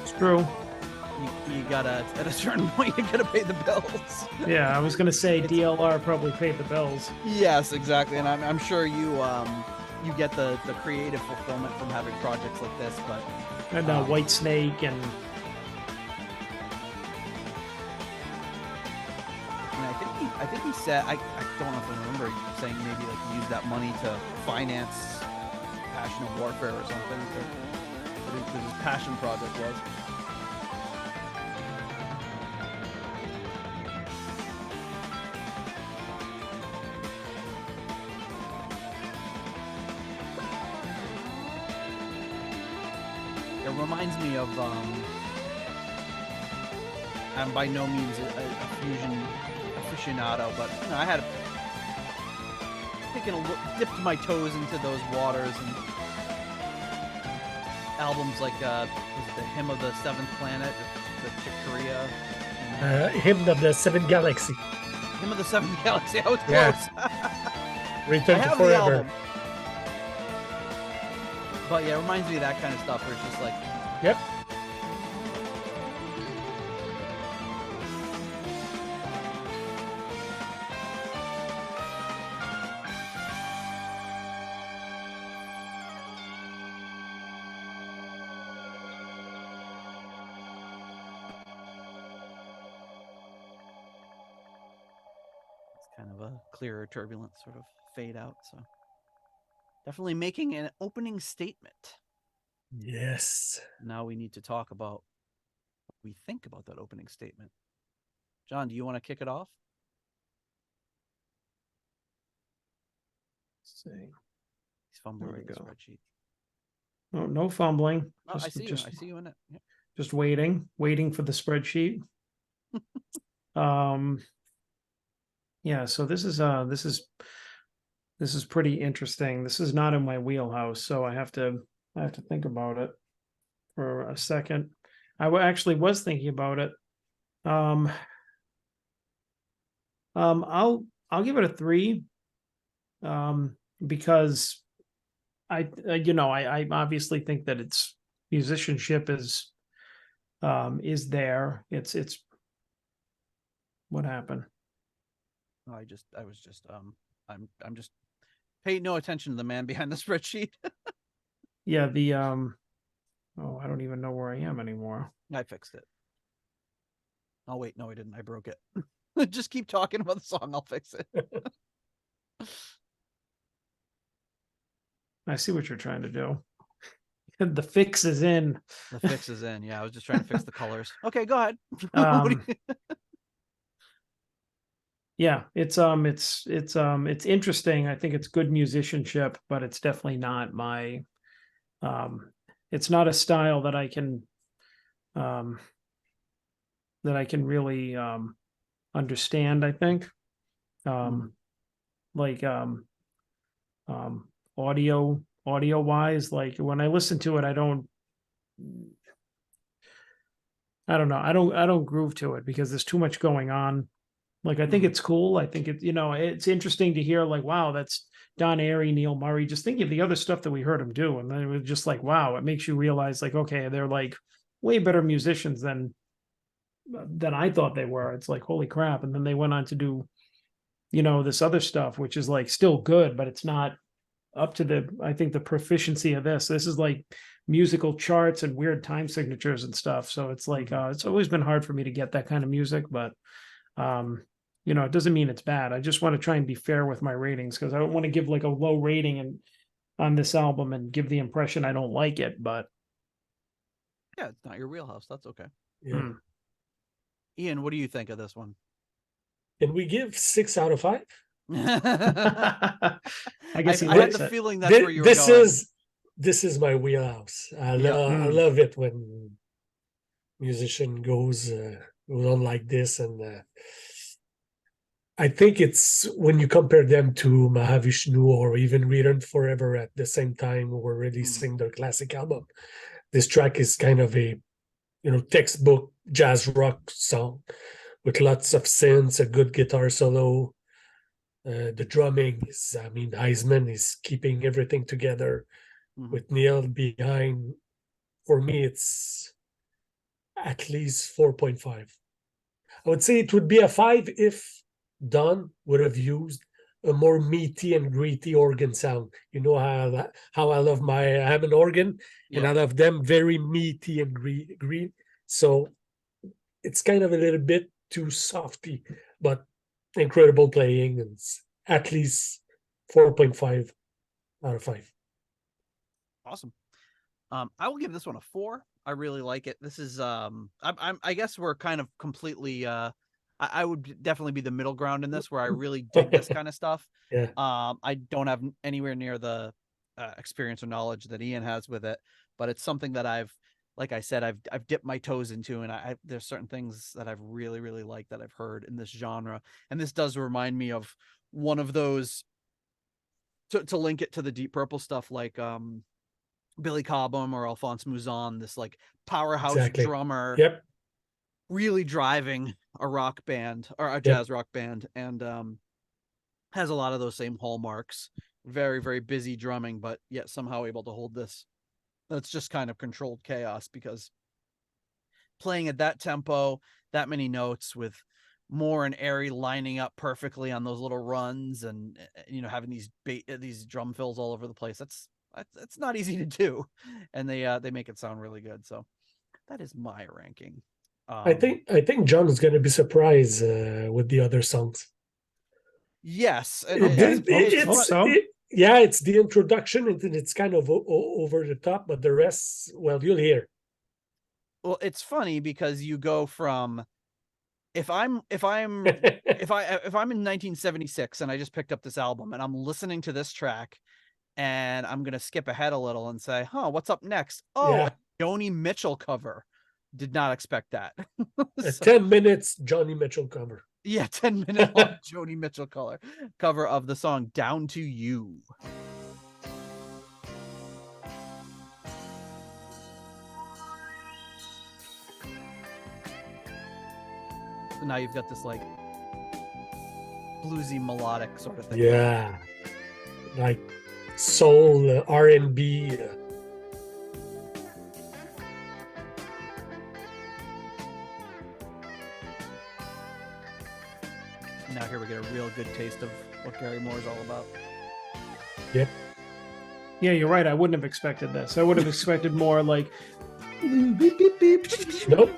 [SPEAKER 2] It's true.
[SPEAKER 1] you gotta, at a certain point, you gotta pay the bills.
[SPEAKER 2] Yeah, I was gonna say DLR probably paid the bills.
[SPEAKER 1] Yes, exactly, and I'm sure you get the creative fulfillment from having projects like this, but
[SPEAKER 2] And White Snake and
[SPEAKER 1] I think he said, I don't know if I remember saying maybe like use that money to finance Passion of Warfare or something. I think his passion project was. It reminds me of I'm by no means a fusion aficionado, but you know, I had dipped my toes into those waters, and albums like was it the Hymn of the Seventh Planet, the Chick Corea,
[SPEAKER 3] Hymn of the Seventh Galaxy.
[SPEAKER 1] Hymn of the Seventh Galaxy. I was close.
[SPEAKER 3] Yeah.
[SPEAKER 1] I
[SPEAKER 3] Return to
[SPEAKER 1] have the
[SPEAKER 3] Forever.
[SPEAKER 1] album. But yeah, it reminds me of that kind of stuff where it's just like,
[SPEAKER 3] Yep.
[SPEAKER 1] it's kind of a clearer, turbulent sort of fade out. So definitely making an opening statement.
[SPEAKER 3] Yes.
[SPEAKER 1] Now we need to talk about what we think about that opening statement. John, do you want to kick it off?
[SPEAKER 2] let's see.
[SPEAKER 1] He's fumbling
[SPEAKER 2] There we
[SPEAKER 1] in the
[SPEAKER 2] go.
[SPEAKER 1] spreadsheet.
[SPEAKER 2] Oh, no fumbling.
[SPEAKER 1] Oh, I see you. I see you in it. Yep.
[SPEAKER 2] Just waiting for the spreadsheet. Yeah, so this is pretty interesting. This is not in my wheelhouse, so I have to think about it for a second. Actually was thinking about it. I'll give it a 3. Because I obviously think that its musicianship is there. It's what happened.
[SPEAKER 1] I was just I'm just paying no attention to the man behind the spreadsheet.
[SPEAKER 2] Yeah, oh, I don't even know where I am anymore.
[SPEAKER 1] I fixed it. Oh wait, no, I didn't. I broke it. Just keep talking about the song. I'll fix it.
[SPEAKER 2] I see what you're trying to do. The fix is in.
[SPEAKER 1] The fix is in. Yeah, I was just trying to fix the colors. Okay, go ahead. What do you-
[SPEAKER 2] Yeah, it's interesting. I think it's good musicianship, but it's definitely not my it's not a style that I can really understand, I think. Like audio wise, like when I listen to it, I don't know. I don't groove to it because there's too much going on. Like, I think it's cool. I think it's interesting to hear, like, wow, that's Don Airey, Neil Murray. Just think of the other stuff that we heard him do. And then it was just like, wow, it makes you realize, like, okay, they're like way better musicians than I thought they were. It's like, holy crap. And then they went on to do, this other stuff, which is like still good, but it's not up to I think the proficiency of this. This is like musical charts and weird time signatures and stuff. So it's like, it's always been hard for me to get that kind of music, but it doesn't mean it's bad. I just want to try and be fair with my ratings because I don't want to give like a low rating on this album and give the impression I don't like it. But
[SPEAKER 1] yeah, it's not your wheelhouse. That's okay.
[SPEAKER 3] Yeah.
[SPEAKER 1] Ian, what do you think of this one?
[SPEAKER 3] Can we give 6 out of 5?
[SPEAKER 2] I guess
[SPEAKER 1] I had the feeling that's where you were
[SPEAKER 3] This
[SPEAKER 1] going.
[SPEAKER 3] is this is my wheelhouse. I
[SPEAKER 1] Yeah.
[SPEAKER 3] love it when musician goes on like this, and I think it's when you compare them to Mahavishnu or even Return Forever at the same time who were releasing their classic album. This track is kind of a textbook jazz rock song with lots of synths, a good guitar solo. The drumming is, I mean, Heisman is keeping everything together with Neil behind. For me, it's at least 4.5. I would say it would be a 5 if Don would have used a more meaty and gritty organ sound. You know how I love I have an organ, and I love them very meaty and green. So it's kind of a little bit too softy, but incredible playing, and it's at least 4.5 out of 5.
[SPEAKER 1] Awesome. I will give this one a 4. I really like it. This is I guess we're kind of completely I would definitely be the middle ground in this, where I really dig this kind of stuff.
[SPEAKER 3] Yeah.
[SPEAKER 1] I don't have anywhere near the experience or knowledge that Ian has with it, but it's something that like I said, I've dipped my toes into, and there's certain things that I've really, really liked that I've heard in this genre. And this does remind me of one of those, to link it to the Deep Purple stuff, like Billy Cobham or Alphonse Mouzon, this like powerhouse drummer, really driving a rock band or a jazz rock band, and has a lot of those same hallmarks. Very, very busy drumming, but yet somehow able to hold this. That's just kind of controlled chaos, because playing at that tempo, that many notes, with Moore and Airey lining up perfectly on those little runs, and having these drum fills all over the place. That's not easy to do, and they make it sound really good. So that is my ranking.
[SPEAKER 3] I think John is going to be surprised with the other songs.
[SPEAKER 1] Yes,
[SPEAKER 3] it's the introduction, and it's kind of over the top, but the rest, well, you'll hear.
[SPEAKER 1] Well, it's funny because you go from if I'm in 1976 and I just picked up this album and I'm listening to this track, and I'm gonna skip ahead a little and say, what's up next? A Joni Mitchell cover. Did not expect that.
[SPEAKER 3] A 10 minutes Joni Mitchell cover.
[SPEAKER 1] Yeah, 10-minute long Joni Mitchell cover of the song Down to You. So now you've got this like bluesy melodic sort of thing.
[SPEAKER 3] Yeah, like soul, R&B.
[SPEAKER 1] Now here we get a real good taste of what Gary Moore is all about.
[SPEAKER 3] Yep.
[SPEAKER 2] Yeah, you're right. I wouldn't have expected this. I would have expected more like beep, beep, beep.
[SPEAKER 3] Nope.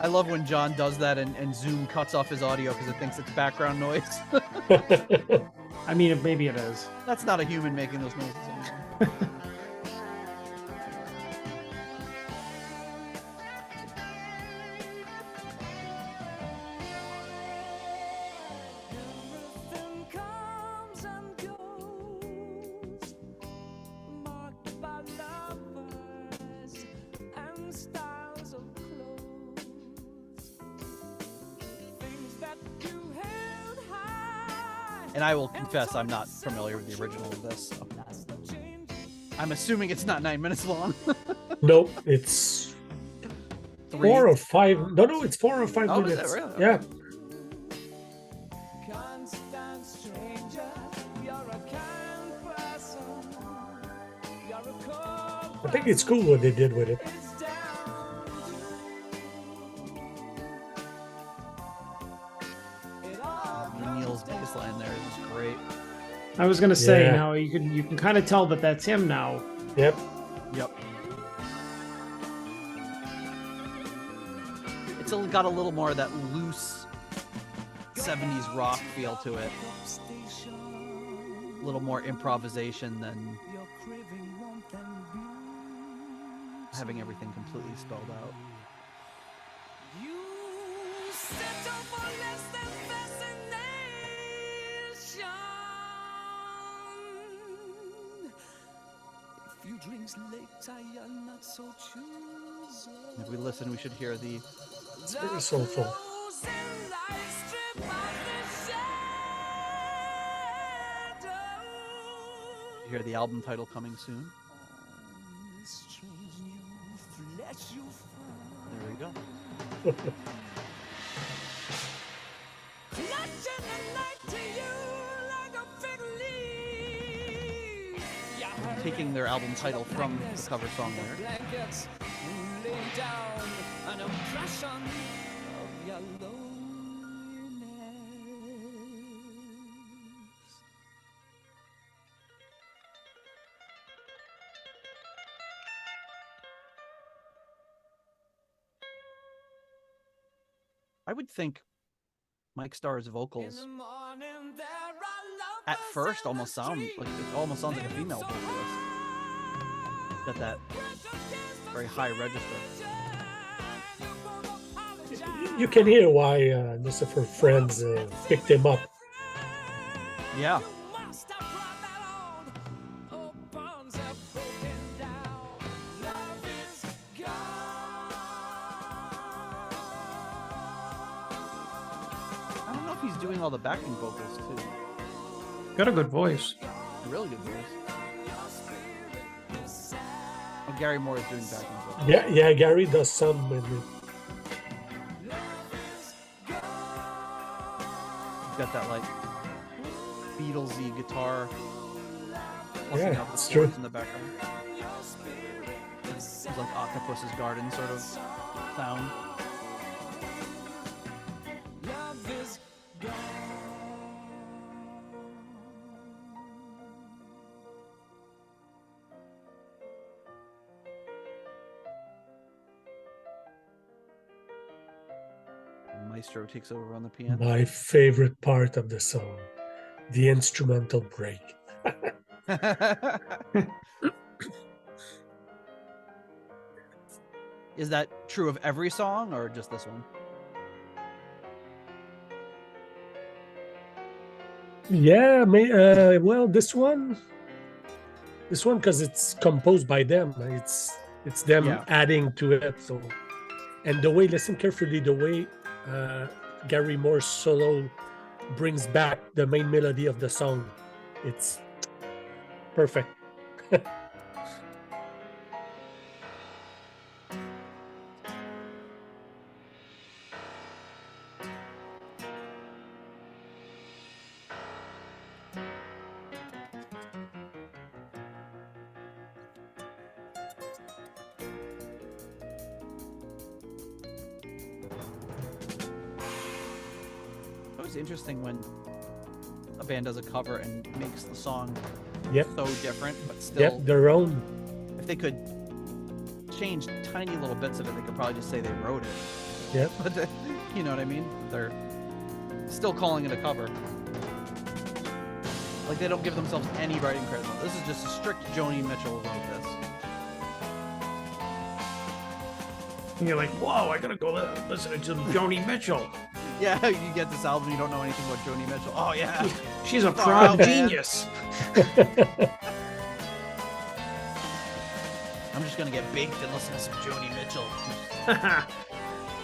[SPEAKER 1] I love when John does that and Zoom cuts off his audio because it thinks it's background noise.
[SPEAKER 2] I mean, maybe it is.
[SPEAKER 1] That's not a human making those noises anymore. And I will confess, I'm not familiar with the original of this. So. I'm assuming it's not 9 minutes long.
[SPEAKER 3] No, it's 4 or 5. No, it's 4 or 5 minutes.
[SPEAKER 1] Is it really?
[SPEAKER 3] Yeah. I think it's cool what they did with it.
[SPEAKER 1] Neil's bass line there is just great.
[SPEAKER 2] I was gonna say now you can kind of tell that that's him now.
[SPEAKER 3] Yep.
[SPEAKER 1] It's got a little more of that loose 70s rock feel to it. A little more improvisation than having everything completely spelled out. If we listen, we should hear the
[SPEAKER 3] It's very soulful.
[SPEAKER 1] hear the album title coming soon. There we go. Taking their album title from the cover song there. I would think Mike Starr's vocals at first almost sound like it almost sounds like a female vocalist. Got that very high register.
[SPEAKER 3] You can hear why Lucifer Friends picked him up.
[SPEAKER 1] Yeah. I don't know if he's doing all the backing vocals too.
[SPEAKER 2] Got a good voice.
[SPEAKER 1] A really good voice. Oh, Gary Moore is doing backing vocals.
[SPEAKER 3] Yeah, Gary does some with it.
[SPEAKER 1] He's got that like Beatlesy guitar.
[SPEAKER 3] Yeah,
[SPEAKER 1] out the
[SPEAKER 3] it's true.
[SPEAKER 1] chords in the background. It's like Octopus's Garden sort of sound. Maestro takes over on the piano.
[SPEAKER 3] My favorite part of the song, the instrumental break.
[SPEAKER 1] Is that true of every song or just this one?
[SPEAKER 3] Yeah, well, this one, because it's composed by them. It's them
[SPEAKER 1] Yeah.
[SPEAKER 3] adding to it. So, and the way, listen carefully, the way Gary Moore's solo brings back the main melody of the song. It's perfect.
[SPEAKER 1] It was interesting when a band does a cover and makes the song
[SPEAKER 3] Yep.
[SPEAKER 1] so different, but still,
[SPEAKER 3] Yep, their own.
[SPEAKER 1] if they could change tiny little bits of it, they could probably just say they wrote it.
[SPEAKER 3] Yep.
[SPEAKER 1] But you know what I mean? They're still calling it a cover. Like they don't give themselves any writing credit. This is just a strict Joni Mitchell wrote this.
[SPEAKER 2] And you're like, whoa, I gotta go listen to Joni Mitchell.
[SPEAKER 1] Yeah, you get this album, you don't know anything about Joni Mitchell. Oh yeah,
[SPEAKER 2] She's a
[SPEAKER 1] Far out,
[SPEAKER 2] prod
[SPEAKER 1] man.
[SPEAKER 2] genius.
[SPEAKER 1] I'm just gonna get baked and listen to some Joni Mitchell.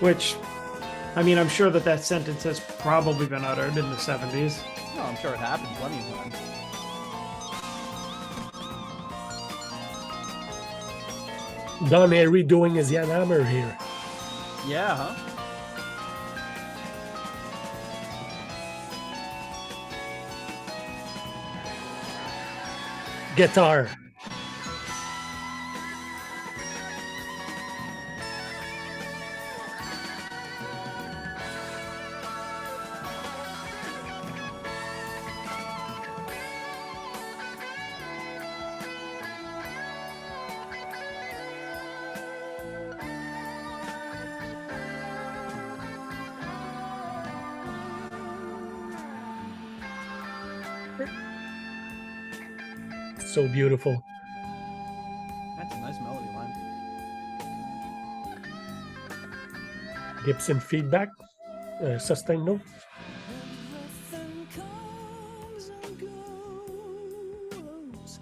[SPEAKER 2] Which, I mean, I'm sure that sentence has probably been uttered in the 70s.
[SPEAKER 1] No, I'm sure it happened plenty of times.
[SPEAKER 3] Don Airey doing his Jan Hammer here.
[SPEAKER 1] Yeah, huh?
[SPEAKER 3] Guitar. So beautiful.
[SPEAKER 1] That's a nice melody line.
[SPEAKER 3] Gibson feedback, sustain note.
[SPEAKER 4] Everything comes and goes.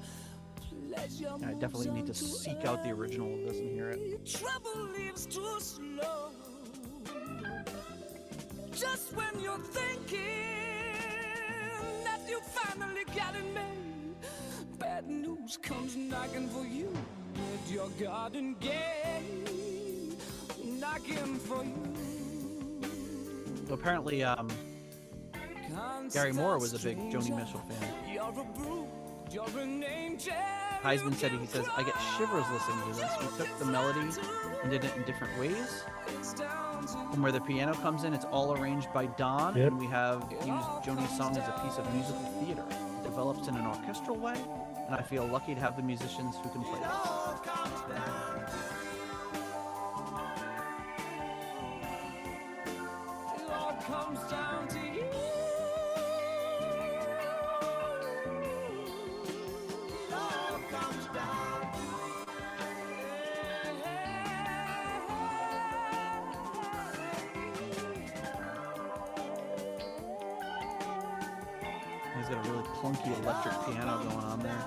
[SPEAKER 4] Pleasure
[SPEAKER 1] I definitely need to seek out the original of this and hear it.
[SPEAKER 4] Trouble leaves too slow. Just when you're thinking that you finally got it made, bad news comes knocking for you at your garden gate, knocking for you.
[SPEAKER 1] So apparently, Gary Moore was a big Joni Mitchell fan.
[SPEAKER 4] You're a brute, you're an angel.
[SPEAKER 1] Heisman said, he says, I get shivers listening to this. We took the melody and did it in different ways. From where the piano comes in, it's all arranged by Don,
[SPEAKER 3] Yep.
[SPEAKER 1] and we have used Joni's song as a piece of musical theater. It develops in an orchestral way, and I feel lucky to have the musicians who can play this.
[SPEAKER 4] It all comes down to you. It all comes down to
[SPEAKER 1] He's got a really clunky electric piano going on there.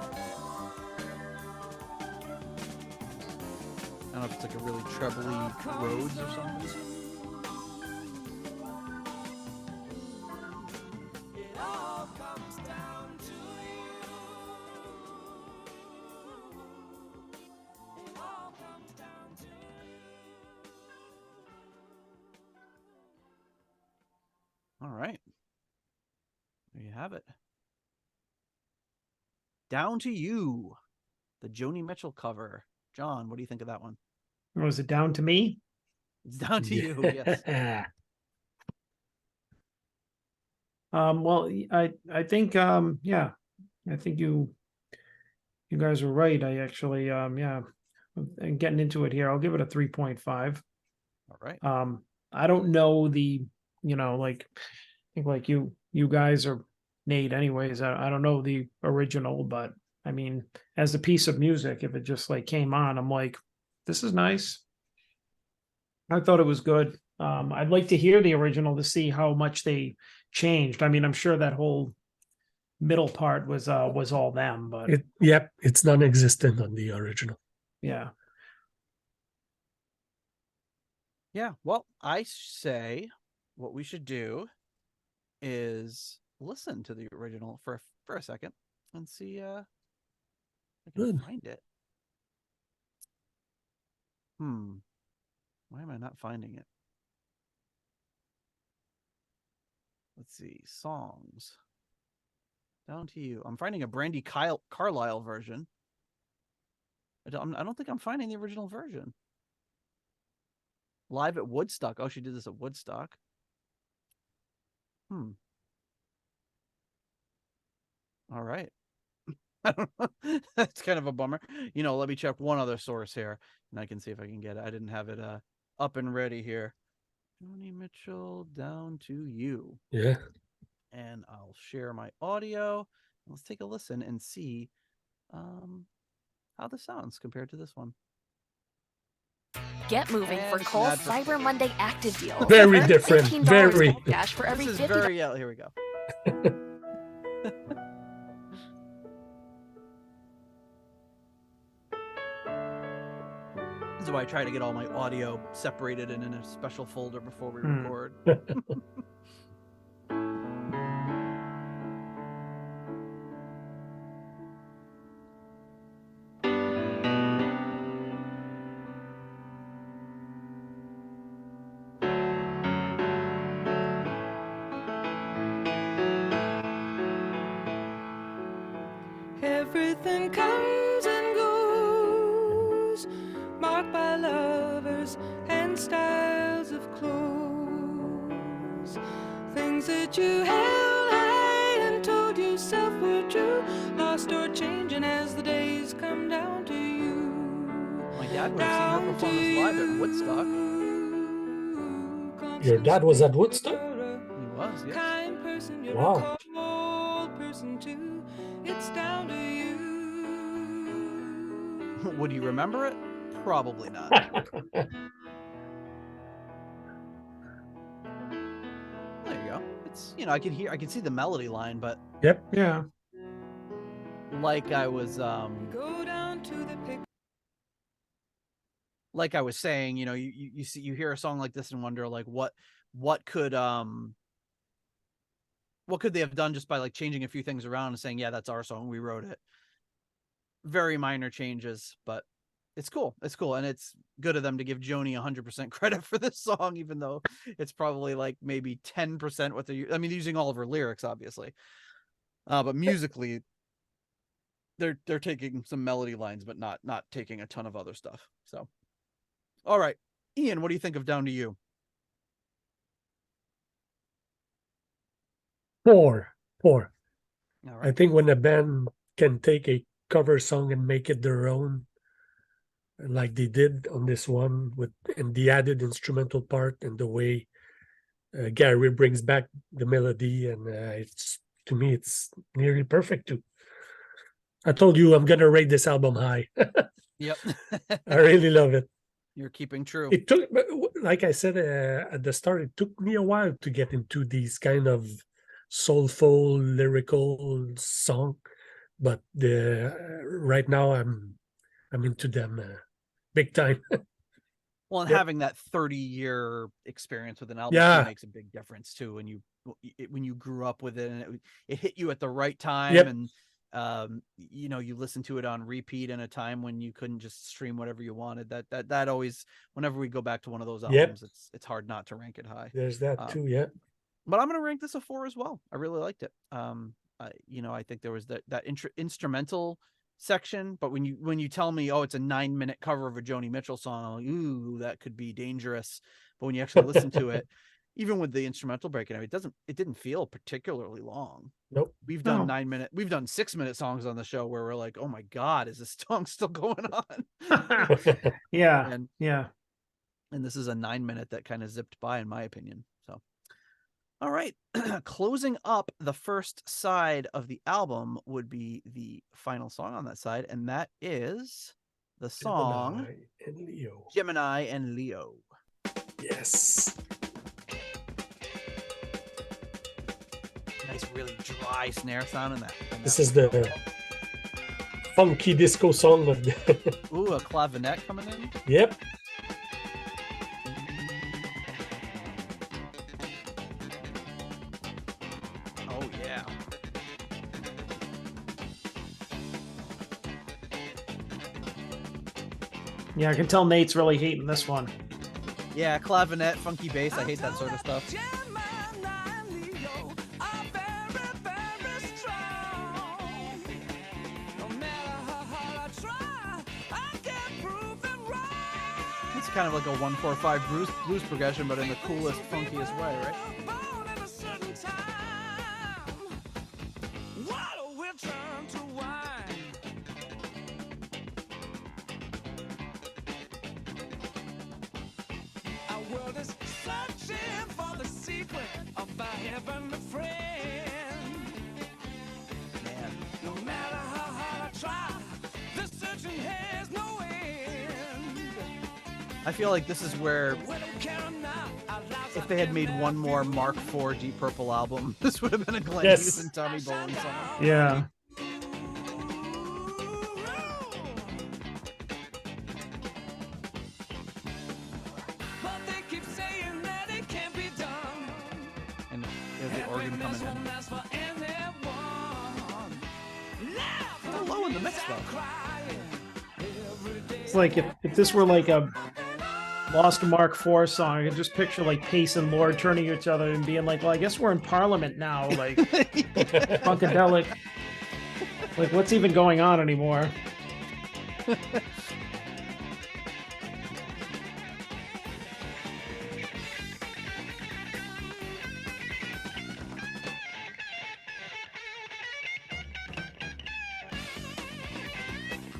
[SPEAKER 1] I don't know if it's like a really trebly Rhodes or something.
[SPEAKER 4] It all comes down to you. It all comes down to
[SPEAKER 1] All right. There you have it. Down to You, the Joni Mitchell cover. John, what do you think of that one?
[SPEAKER 2] Was it down to me?
[SPEAKER 1] It's down to you, yes.
[SPEAKER 2] Well, I think yeah, I think you guys were right. I actually yeah, and getting into it here, I'll give it a 3.5.
[SPEAKER 1] All right.
[SPEAKER 2] I don't know the, like, I think like you guys are Nate anyways. I don't know the original, but I mean, as a piece of music, if it just like came on, I'm like, this is nice. I thought it was good. I'd like to hear the original to see how much they changed. I mean, I'm sure that whole middle part was all them, but
[SPEAKER 3] Yep, it's non-existent on the original.
[SPEAKER 2] yeah.
[SPEAKER 1] Yeah, well, I say what we should do is listen to the original for a second and see if I can
[SPEAKER 3] Good.
[SPEAKER 1] find it. Why am I not finding it? Let's see, songs. Down to You. I'm finding a Brandy Carlisle version. I don't think I'm finding the original version. Live at Woodstock. Oh, she did this at Woodstock. All right. I don't know. That's kind of a bummer. Let me check one other source here, and I can see if I can get it. I didn't have it up and ready here. Joni Mitchell, Down to You.
[SPEAKER 3] Yeah.
[SPEAKER 1] And I'll share my audio. Let's take a listen and see how this sounds compared to this one.
[SPEAKER 5] Get moving for
[SPEAKER 1] And
[SPEAKER 5] Kohl's
[SPEAKER 1] ad for-
[SPEAKER 5] Cyber Monday active deal.
[SPEAKER 3] Very
[SPEAKER 5] Earn
[SPEAKER 3] different,
[SPEAKER 5] $15
[SPEAKER 3] very.
[SPEAKER 5] cash for every
[SPEAKER 1] This is
[SPEAKER 5] 50
[SPEAKER 1] very here we go. This is why I try to get all my audio separated and in a special folder before we record.
[SPEAKER 4] everything comes and goes, marked by lovers and styles of clothes. Things that you held high and told yourself were true, lost or changing as the days come down to you.
[SPEAKER 1] My dad would have seen her performance live at Woodstock.
[SPEAKER 3] Your dad was at Woodstock?
[SPEAKER 1] He was, yes.
[SPEAKER 4] Kind person, you're
[SPEAKER 3] Wow.
[SPEAKER 4] a cold person too. It's down to you.
[SPEAKER 1] Would he remember it? Probably not. There you go. It's I can see the melody line, but
[SPEAKER 3] Yep.
[SPEAKER 2] Yeah.
[SPEAKER 1] like I was
[SPEAKER 4] Go down
[SPEAKER 1] like I was saying, you know, you hear a song like this and wonder like what could they have done just by like changing a few things around and saying, yeah, that's our song, we wrote it. Very minor changes, but it's cool. It's cool. And it's good of them to give Joni 100% credit for this song, even though it's probably like maybe 10% what they're using all of her lyrics, obviously. But musically, they're taking some melody lines, but not taking a ton of other stuff. So, all right, Ian, what do you think of Down to You?
[SPEAKER 3] 4.
[SPEAKER 1] All right.
[SPEAKER 3] I think when a band can take a cover song and make it their own, like they did on this one, and the added instrumental part and the way Gary brings back the melody, and it's, to me, it's nearly perfect too. I told you I'm gonna rate this album high.
[SPEAKER 1] Yep.
[SPEAKER 3] I really love it.
[SPEAKER 1] You're keeping true.
[SPEAKER 3] It took, like I said at the start, it took me a while to get into these kind of soulful lyrical song, but right now I'm into them big time.
[SPEAKER 1] Well, and
[SPEAKER 3] Yep.
[SPEAKER 1] having that 30-year experience with an album
[SPEAKER 3] Yeah.
[SPEAKER 1] makes a big difference too. When you grew up with it and it hit you at the right time,
[SPEAKER 3] Yep.
[SPEAKER 1] and you know, you listen to it on repeat in a time when you couldn't just stream whatever you wanted. That always, whenever we go back to one of those
[SPEAKER 3] Yep.
[SPEAKER 1] albums, it's hard not to rank it high.
[SPEAKER 3] There's that too, yeah.
[SPEAKER 1] But I'm going to rank this a 4 as well. I really liked it. You know, I think there was that instrumental section, but when you tell me, oh, it's a 9-minute cover of a Joni Mitchell song, I'm like, ooh, that could be dangerous. But when you actually listen to it, even with the instrumental breaking, it didn't feel particularly long.
[SPEAKER 3] Nope.
[SPEAKER 1] We've done 6-minute songs on the show where we're like, oh my God, is this song still going on?
[SPEAKER 2] Yeah.
[SPEAKER 1] And this is a 9-minute that kind of zipped by, in my opinion. So, all right. Closing up the first side of the album would be the final song on that side, and that is the song Gemini and Leo.
[SPEAKER 3] Yes.
[SPEAKER 1] Nice, really dry snare sound in that.
[SPEAKER 3] This is the funky disco song of the
[SPEAKER 1] Ooh, a clavinet coming in.
[SPEAKER 3] Yep.
[SPEAKER 1] Oh yeah.
[SPEAKER 2] Yeah, I can tell Nate's really hating this one.
[SPEAKER 1] Yeah, clavinet, funky bass. I hate that sort of stuff. It's kind of like a 1-4-5 blues progression, but in the coolest, funkiest way, right? I feel like this is where, if they had made one more Mark IV Deep Purple album, this would have been a Glenn Hughes and Tommy Bolin song.
[SPEAKER 2] Yeah.
[SPEAKER 1] And there's the organ coming in. They're low in the mix though.
[SPEAKER 2] It's like if this were like a Lost Mark IV song, I could just picture like Paice and Lord turning to each other and being like, well, I guess we're in Parliament now, like funkadelic. Like, what's even going on anymore?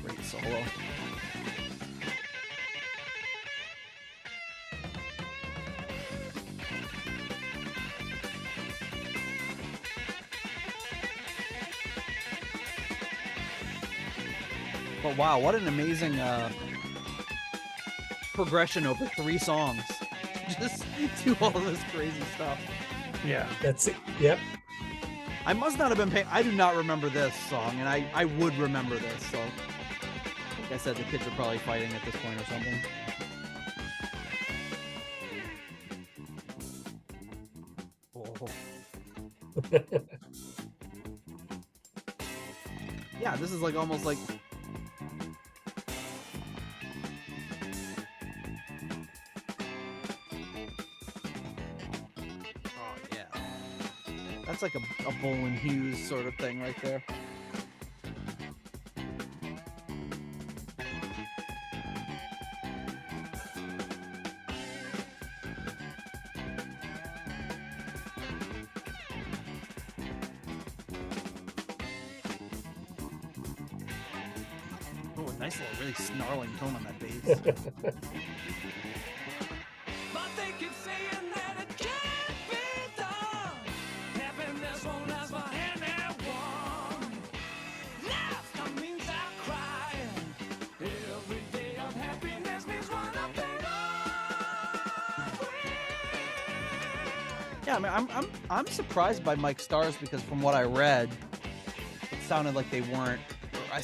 [SPEAKER 1] Great solo. But wow, what an amazing progression over 3 songs. Just do all this crazy stuff.
[SPEAKER 2] Yeah.
[SPEAKER 3] That's it. Yep.
[SPEAKER 1] I must not have been paying. I do not remember this song, and I would remember this. So Like I said, the kids are probably fighting at this point or something. Oh. Yeah, this is like almost like. Oh yeah, that's like a bolin hughes sort of thing right there. Oh, a nice little, really snarling tone on that bass.
[SPEAKER 4] But they keep saying that it can't be done. Happiness won't last for anyone. Laughter means I cry. Every day of happiness means one of
[SPEAKER 1] Yeah, I mean, I'm surprised by Mike Starrs because from what I read, it sounded like they weren't. I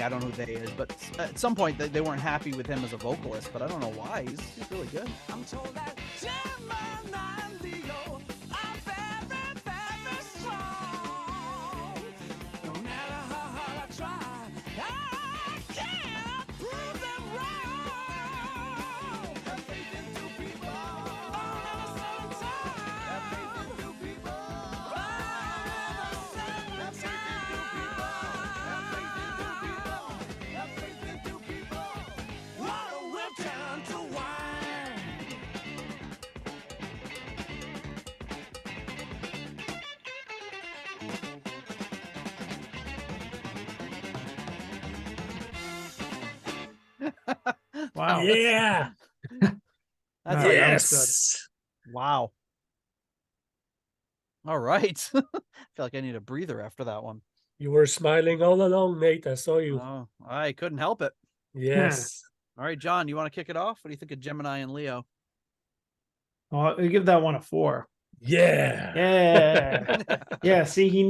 [SPEAKER 1] don't know who they is, but at some point they weren't happy with him as a vocalist. But I don't know why. He's really good.
[SPEAKER 4] I'm told that Gemini and Leo are very, very strong. No matter how hard I try, I can't prove them wrong. Have faith in two people. I'll never settle time. Have faith in two people. I'll never settle time. Have faith in two people. Have faith in two people. Water will turn to wine.
[SPEAKER 2] Wow.
[SPEAKER 3] Yeah.
[SPEAKER 1] That's
[SPEAKER 2] Oh,
[SPEAKER 1] like,
[SPEAKER 2] yeah.
[SPEAKER 3] Yes.
[SPEAKER 1] wow. All right. I feel like I need a breather after that one.
[SPEAKER 3] You were smiling all along, Nate. I saw you.
[SPEAKER 1] Oh, I couldn't help it.
[SPEAKER 3] Yes.
[SPEAKER 1] All right, John, you want to kick it off? What do you think of Gemini and Leo?
[SPEAKER 2] I'll give that one a 4.
[SPEAKER 3] Yeah.
[SPEAKER 2] Yeah. Yeah. See, Ian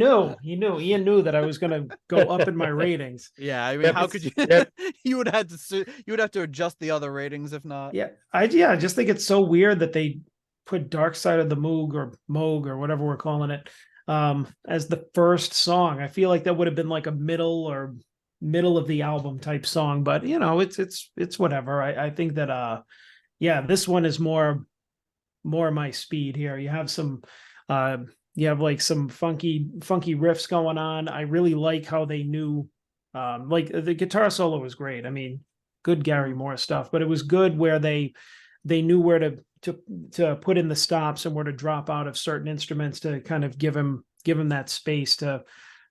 [SPEAKER 2] knew that I was going to go up in my ratings.
[SPEAKER 1] Yeah, I mean,
[SPEAKER 3] Yep,
[SPEAKER 1] how could you?
[SPEAKER 3] yep.
[SPEAKER 1] You would have to adjust the other ratings if not.
[SPEAKER 2] Yeah. I just think it's so weird that they put Dark Side of the Moog or whatever we're calling it as the first song. I feel like that would have been like a middle of the album type song, but it's whatever. I think that this one is more my speed here. You have some like some funky riffs going on. I really like how they knew like the guitar solo was great. I mean, good Gary Moore stuff, but it was good where they knew where to put in the stops and where to drop out of certain instruments to kind of give him that space to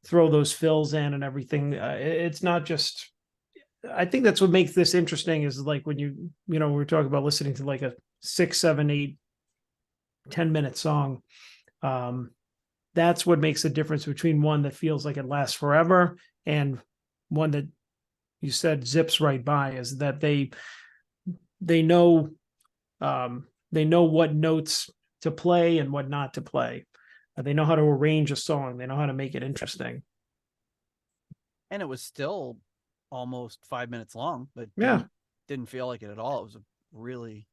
[SPEAKER 2] throw those fills in and everything. It's not just. I think that's what makes this interesting is like when we're talking about listening to like a 6, 7, 8, 10-minute song. That's what makes the difference between one that feels like it lasts forever and one that you said zips right by, is that they know what notes to play and what not to play. They know how to arrange a song. They know how to make it interesting.
[SPEAKER 1] And it was still almost 5 minutes long, but
[SPEAKER 2] Yeah.
[SPEAKER 1] didn't feel like it at all. It was a really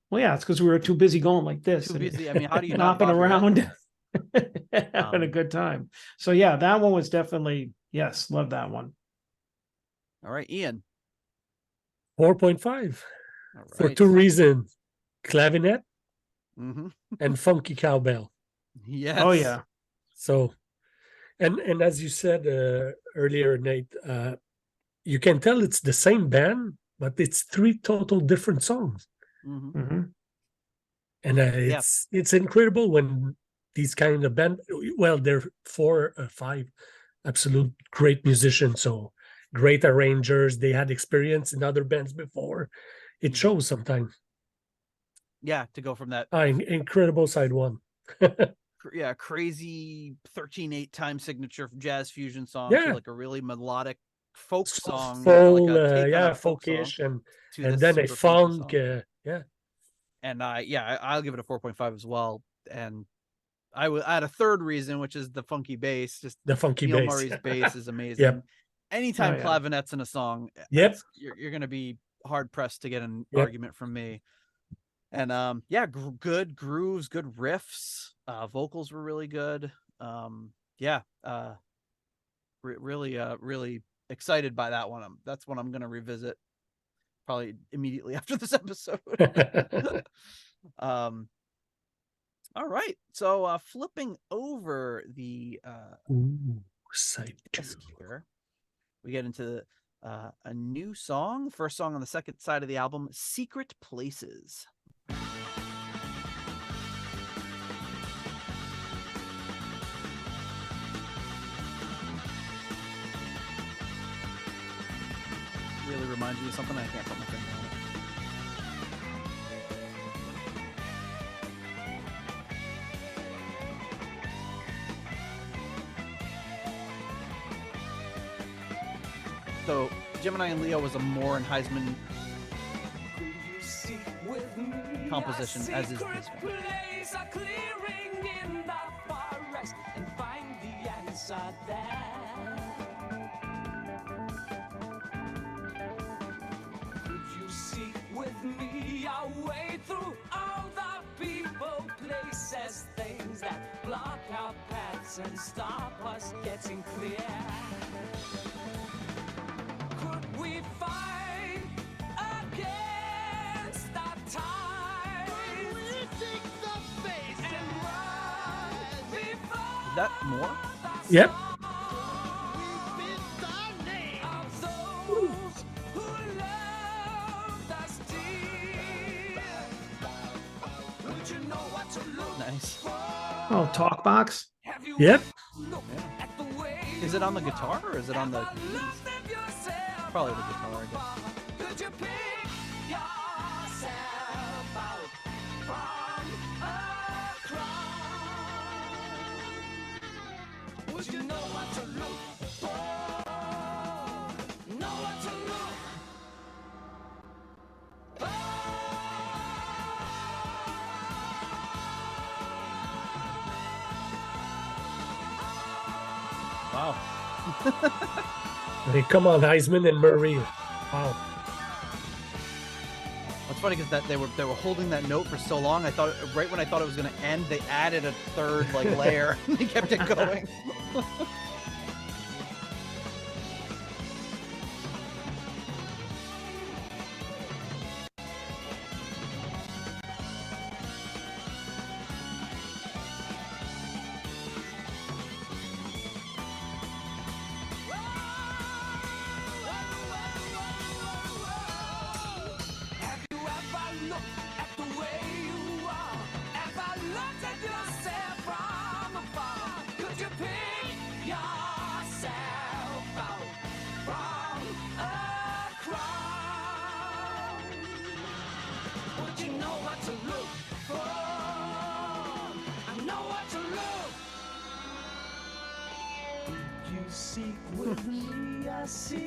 [SPEAKER 2] Well, yeah, it's because we were too busy going like this.
[SPEAKER 1] too
[SPEAKER 2] and
[SPEAKER 1] busy. I mean, how do you not
[SPEAKER 2] hopping
[SPEAKER 1] bob your head?
[SPEAKER 2] around, having a good time. So yeah, that one was definitely, yes, love that one.
[SPEAKER 1] All right, Ian.
[SPEAKER 3] 4.5
[SPEAKER 1] All
[SPEAKER 3] for
[SPEAKER 1] right.
[SPEAKER 3] 2 reasons: clavinet
[SPEAKER 1] Mm-hmm.
[SPEAKER 3] and funky cowbell.
[SPEAKER 1] Yes.
[SPEAKER 2] Oh yeah.
[SPEAKER 3] So, and as you said earlier, Nate, you can tell it's the same band, but it's 3 total different songs.
[SPEAKER 1] Mm-hmm.
[SPEAKER 2] Mm-hmm.
[SPEAKER 3] And it's incredible when these kind of band, well, they're 4 or 5 absolute great musicians, so great arrangers. They had experience in other bands before. It shows sometimes.
[SPEAKER 1] Yeah, to go from that
[SPEAKER 3] Incredible side one.
[SPEAKER 1] crazy 13/8 time signature jazz fusion song
[SPEAKER 3] Yeah.
[SPEAKER 1] to like a really melodic folk song,
[SPEAKER 3] Soulful,
[SPEAKER 1] like a take on a folk
[SPEAKER 3] folkish,
[SPEAKER 1] song to
[SPEAKER 3] and
[SPEAKER 1] this
[SPEAKER 3] then a
[SPEAKER 1] super funky
[SPEAKER 3] funk.
[SPEAKER 1] song.
[SPEAKER 3] Yeah.
[SPEAKER 1] And I'll give it a 4.5 as well. And I had a third reason, which is the funky bass. Just
[SPEAKER 3] The funky
[SPEAKER 1] Neil
[SPEAKER 3] bass.
[SPEAKER 1] Murray's bass is amazing.
[SPEAKER 3] Yep.
[SPEAKER 1] anytime
[SPEAKER 2] yeah.
[SPEAKER 1] clavinet's in a song,
[SPEAKER 3] Yep.
[SPEAKER 1] you're going to be hard pressed to get an
[SPEAKER 3] Yep.
[SPEAKER 1] argument from me. And yeah, good grooves, good riffs, vocals were really good. Yeah, really excited by that one. That's one I'm going to revisit probably immediately after this episode. All right, so flipping over the
[SPEAKER 3] Side
[SPEAKER 1] disc here, we get into a new song, first song on the second side of the album, Secret Places. Really reminds me of something. I can't put my finger on it. So Gemini and Leo was a Moore and Heisman composition, as is this one.
[SPEAKER 4] With me, I'll wade through all the people, places, things that block our paths and stop us getting clear. Could we fight against our time? Could we take the face and run before
[SPEAKER 1] Is that Moore?
[SPEAKER 3] Yep.
[SPEAKER 1] Nice.
[SPEAKER 2] Oh, talk box.
[SPEAKER 3] Yep.
[SPEAKER 1] Is it on the guitar or is it on the keys? Probably the guitar, I guess.
[SPEAKER 4] Could you pick yourself out from a crowd? Would you know what to look for? Know what to look for?
[SPEAKER 1] Wow.
[SPEAKER 3] Hey, come on, Heisman and Murray. Wow.
[SPEAKER 1] What's funny is that they were holding that note for so long. I thought right when I thought it was going to end, they added a third layer. They kept it going.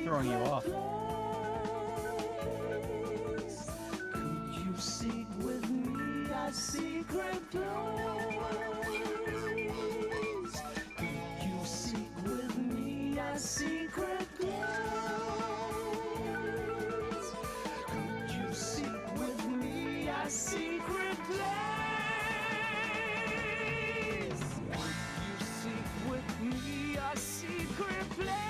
[SPEAKER 1] Throwing you off.
[SPEAKER 4] Could you seek with me a secret place? Could you seek with me a secret place? Could you seek with me a secret place? Could you seek with me a secret place?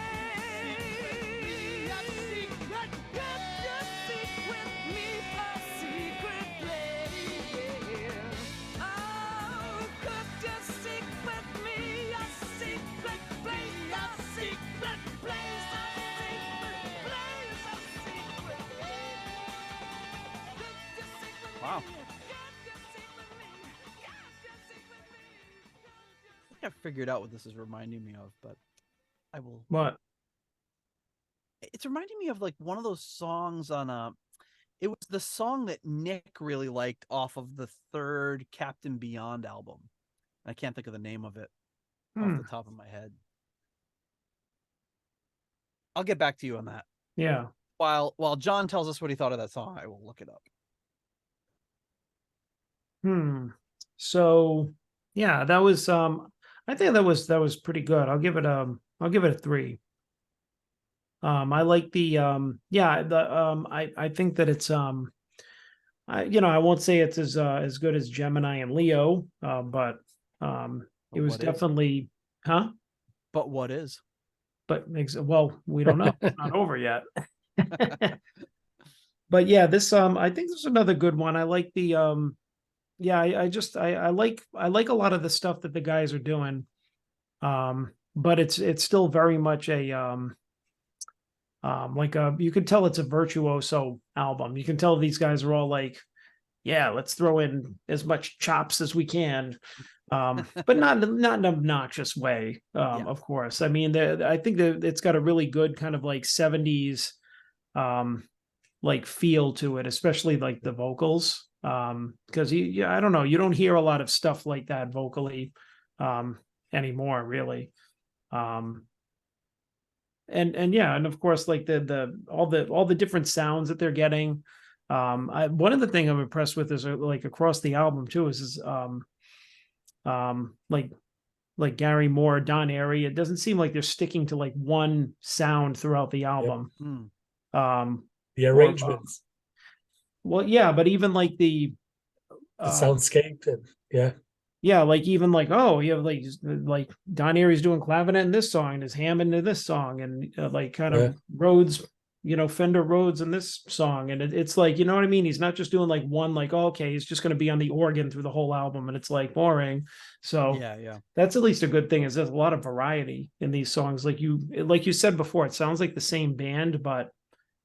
[SPEAKER 1] Wow. I think I figured out what this is reminding me of, but I will.
[SPEAKER 2] What?
[SPEAKER 1] It's reminding me of one of those songs on it was the song that Nick really liked off of the third Captain Beyond album. I can't think of the name of it off the top of my head. I'll get back to you on that.
[SPEAKER 2] Yeah.
[SPEAKER 1] While John tells us what he thought of that song, I will look it up.
[SPEAKER 2] So yeah, that was I think that was pretty good. I'll give it a 3. I like the I think that it's I won't say it's as good as Gemini and Leo, but it was
[SPEAKER 1] what is?
[SPEAKER 2] definitely, huh?
[SPEAKER 1] But what is?
[SPEAKER 2] But well, we don't know. It's not over yet. But yeah, this I think this is another good one. I like the yeah, I like a lot of the stuff that the guys are doing. But it's still very much a like you can tell it's a virtuoso album. You can tell these guys are all like, yeah, let's throw in as much chops as we can. But not in an obnoxious way, of course. I mean, I think that it's got a really good kind of like 70s like feel to it, especially like the vocals. Because I don't know, you don't hear a lot of stuff like that vocally anymore, really. And yeah, and of course, like all the different sounds that they're getting. One of the things I'm impressed with is like across the album too is like Gary Moore, Don Airey. It doesn't seem like they're sticking to like one sound throughout the album.
[SPEAKER 3] The arrangements,
[SPEAKER 2] well, yeah, but even like the
[SPEAKER 3] soundscape, and
[SPEAKER 2] yeah, like even like, oh, you have like Don Airey's doing clavinet in this song, and his Hammond in this song, and like kind of Rhodes, Fender Rhodes in this song, and it's like, you know what I mean? He's not just doing like one, like, oh, okay, he's just going to be on the organ through the whole album, and it's like boring. So
[SPEAKER 1] yeah,
[SPEAKER 2] that's at least a good thing, is there's a lot of variety in these songs. Like you said before, it sounds like the same band, but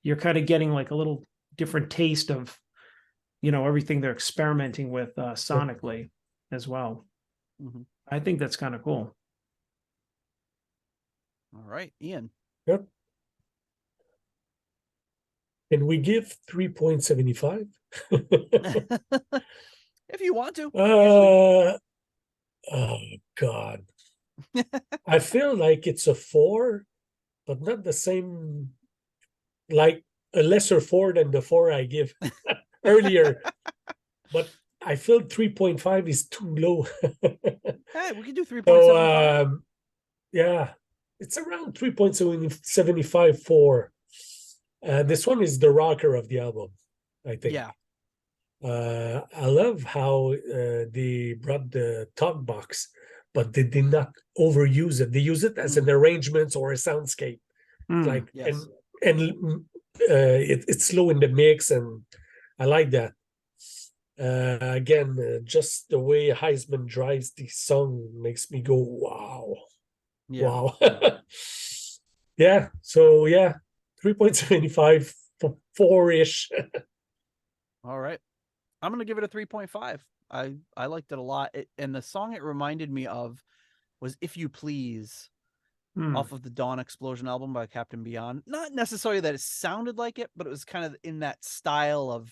[SPEAKER 2] you're kind of getting like a little different taste of everything they're experimenting with sonically as well. I think that's kind of cool.
[SPEAKER 1] All right, Ian.
[SPEAKER 3] Yep. Can we give 3.75?
[SPEAKER 1] If you want to.
[SPEAKER 3] Oh God. I feel like it's a 4, but not the same, like a lesser 4 than the 4 I give earlier. But I feel 3.5 is too low.
[SPEAKER 1] Hey, we can do 3.75.
[SPEAKER 3] So yeah, it's around 3.75 for this one is the rocker of the album, I think.
[SPEAKER 1] Yeah.
[SPEAKER 3] I love how they brought the talk box, but they did not overuse it. They use it as an arrangement or a soundscape. Like
[SPEAKER 1] yes.
[SPEAKER 3] and it's slow in the mix, and I like that. Again, just the way Heisman drives the song makes me go, wow.
[SPEAKER 1] Yeah.
[SPEAKER 3] Wow. Yeah. So yeah, 3.75 for 4-ish.
[SPEAKER 1] All right. I'm going to give it a 3.5. I liked it a lot. And the song it reminded me of was If You Please off of the Dawn Explosion album by Captain Beyond. Not necessarily that it sounded like it, but it was kind of in that style of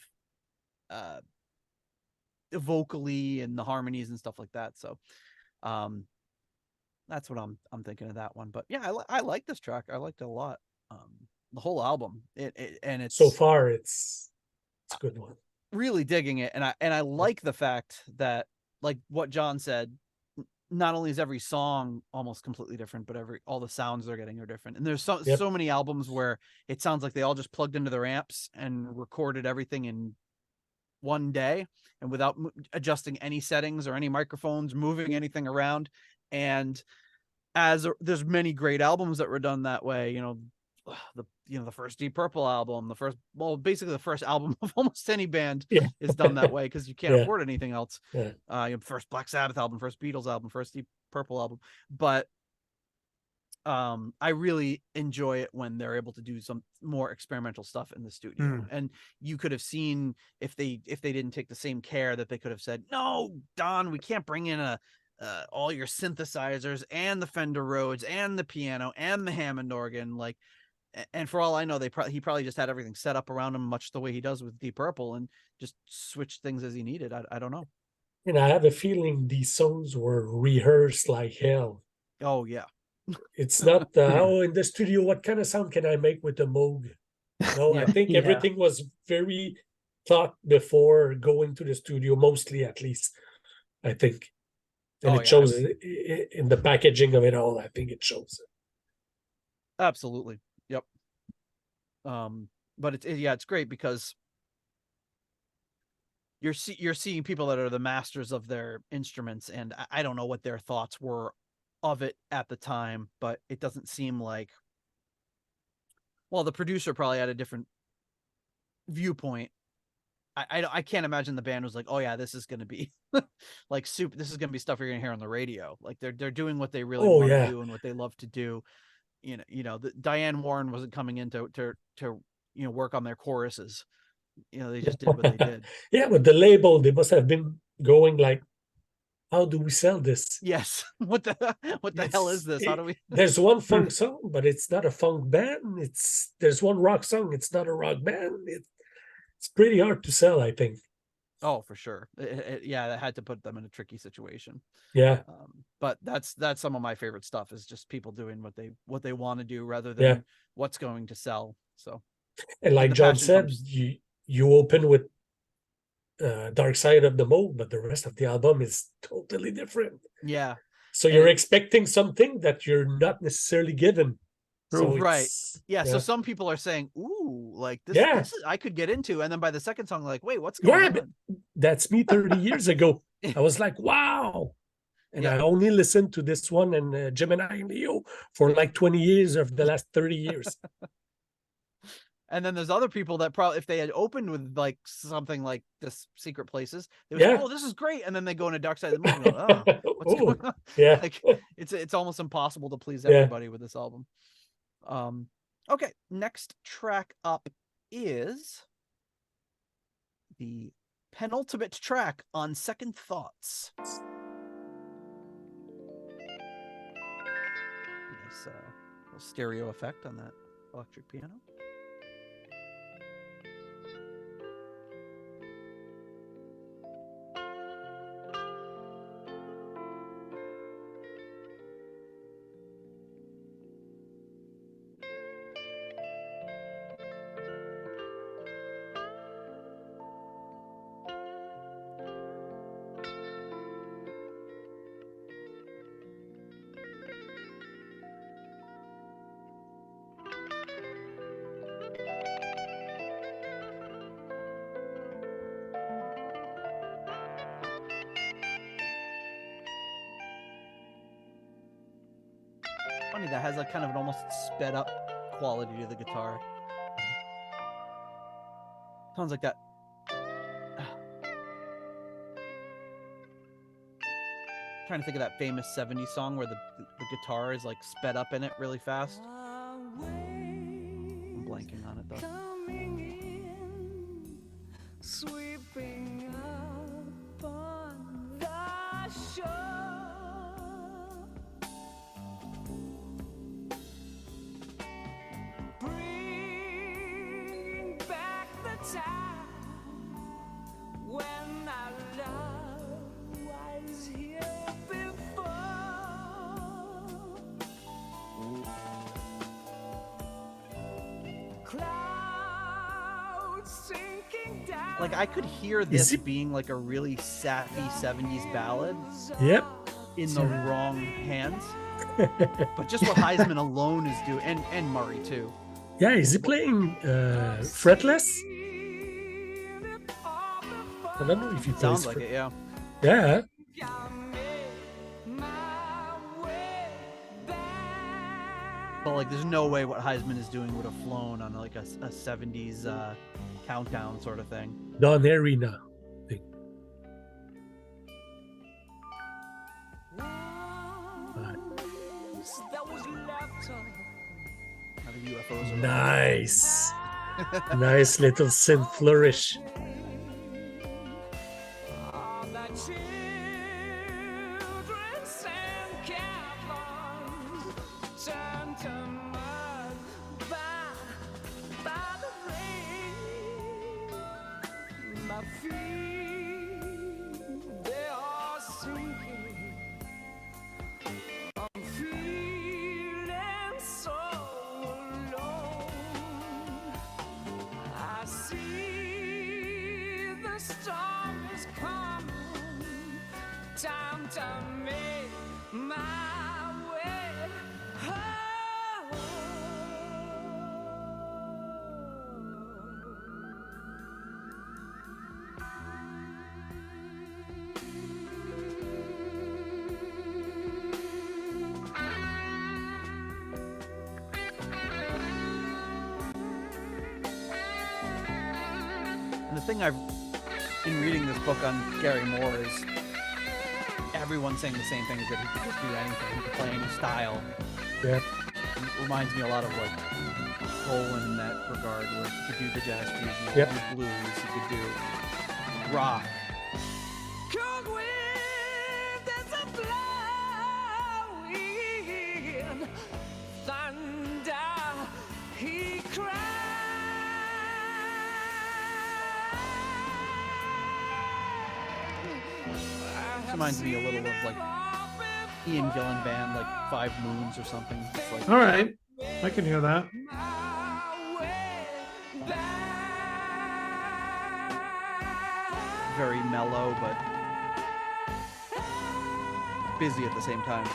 [SPEAKER 1] vocally and the harmonies and stuff like that. So that's what I'm thinking of that one. But yeah, I like this track. I liked it a lot. The whole album. And it's
[SPEAKER 3] so far it's a good one.
[SPEAKER 1] Really digging it, and I like the fact that, like what John said, not only is every song almost completely different, but all the sounds they're getting are different. And there's so many albums where it sounds like they all just plugged into their amps and recorded everything in one day and without adjusting any settings or any microphones, moving anything around. And there's many great albums that were done that way, the first Deep Purple album, basically the first album of almost any band is done that way, because you can't afford anything else. First Black Sabbath album, first Beatles album, first Deep Purple album. But I really enjoy it when they're able to do some more experimental stuff in the studio. And you could have seen if they didn't take the same care, that they could have said, no, Don, we can't bring in all your synthesizers and the Fender Rhodes and the piano and the Hammond organ, like. And for all I know, he probably just had everything set up around him, much the way he does with Deep Purple, and just switched things as he needed. I don't know.
[SPEAKER 3] And I have a feeling these songs were rehearsed like hell.
[SPEAKER 1] Oh yeah.
[SPEAKER 3] It's not in the studio, what kind of sound can I make with the Moog? No, I think everything was very thought before going to the studio, mostly, at least, I think. And it shows in the packaging of it all. I think it shows.
[SPEAKER 1] Absolutely. Yep. But it's great because you're seeing people that are the masters of their instruments, and I don't know what their thoughts were of it at the time, but it doesn't seem like, well, the producer probably had a different viewpoint. I can't imagine the band was like, oh yeah, this is going to be like soup. This is going to be stuff you're going to hear on the radio. Like they're doing what they really want to do and what they love to do. Diane Warren wasn't coming in to work on their choruses. They just did what they did.
[SPEAKER 3] Yeah, but the label, they must have been going like, how do we sell this?
[SPEAKER 1] Yes. What the hell is this? How do we?
[SPEAKER 3] There's one funk song, but it's not a funk band. There's one rock song. It's not a rock band. It's pretty hard to sell, I think.
[SPEAKER 1] Oh, for sure. That had to put them in a tricky situation.
[SPEAKER 3] Yeah.
[SPEAKER 1] But that's some of my favorite stuff, is just people doing what they want to do rather than what's going to sell. So,
[SPEAKER 3] and like John said, you open with Dark Side of the Moon, but the rest of the album is totally different.
[SPEAKER 1] Yeah.
[SPEAKER 3] So you're expecting something that you're not necessarily given. So
[SPEAKER 1] right. Yeah. So some people are saying, ooh, like this is, I could get into. And then by the second song, like, wait, what's going on?
[SPEAKER 3] But that's me 30 years ago. I was like, wow. And I only listened to this one and Gemini and Leo for like 20 years of the last 30 years.
[SPEAKER 1] And then there's other people that probably, if they had opened with like something like this Secret Places, they would say, oh, this is great. And then they go into Dark Side of the Moon and go, oh, what's going on?
[SPEAKER 3] Yeah.
[SPEAKER 1] Like it's almost impossible to please everybody with this album. Okay, next track up is the penultimate track on Second Thoughts. Nice little stereo effect on that electric piano. Funny, that has a kind of an almost sped up quality to the guitar. Sounds like that. Trying to think of that famous 70s song where the guitar is like sped up in it really fast. I'm blanking on it though.
[SPEAKER 4] Sweeping up on the shore. Bring back the time when our love was here before. Clouds sinking down.
[SPEAKER 1] Like I could hear this being like a really sappy 70s ballad.
[SPEAKER 3] Yep.
[SPEAKER 1] In the wrong hands. But just what Heisman alone is doing, and Murray too.
[SPEAKER 3] Yeah, is he playing fretless? I don't know if he plays.
[SPEAKER 1] Sounds like it, yeah.
[SPEAKER 3] Yeah.
[SPEAKER 1] But like, there's no way what Heisman is doing would have flown on like a 70s countdown sort of thing.
[SPEAKER 3] Don Arena thing. Nice. Nice little synth flourish.
[SPEAKER 1] thing I've in reading this book on Gary Moore is everyone's saying the same thing, is that he could just do anything. He could play any style.
[SPEAKER 3] Yeah.
[SPEAKER 1] It reminds me a lot of like Bolin in that regard, where he could do the jazz fusion, he
[SPEAKER 3] Yep.
[SPEAKER 1] could do blues, he could do rock.
[SPEAKER 4] Cold wind is a blowing, thunder he cries.
[SPEAKER 1] This reminds me a little of like Ian Gillan band, like Five Moons or something. It's like
[SPEAKER 2] All right, I can hear that.
[SPEAKER 1] very mellow, but busy at the same time.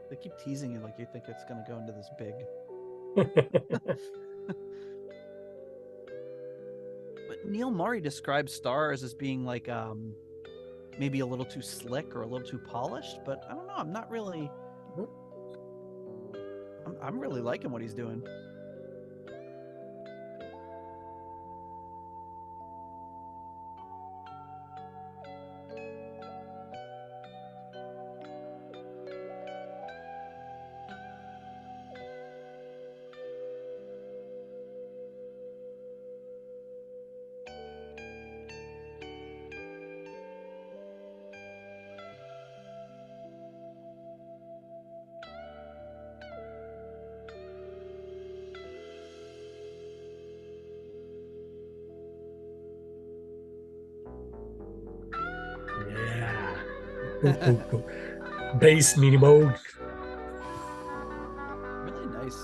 [SPEAKER 1] They keep teasing you like you think it's going to go into this big. But Neil Murray describes Stars as being like maybe a little too slick or a little too polished, but I don't know. I'm not really. I'm really liking what he's doing.
[SPEAKER 3] Bass mini mode.
[SPEAKER 1] Really nice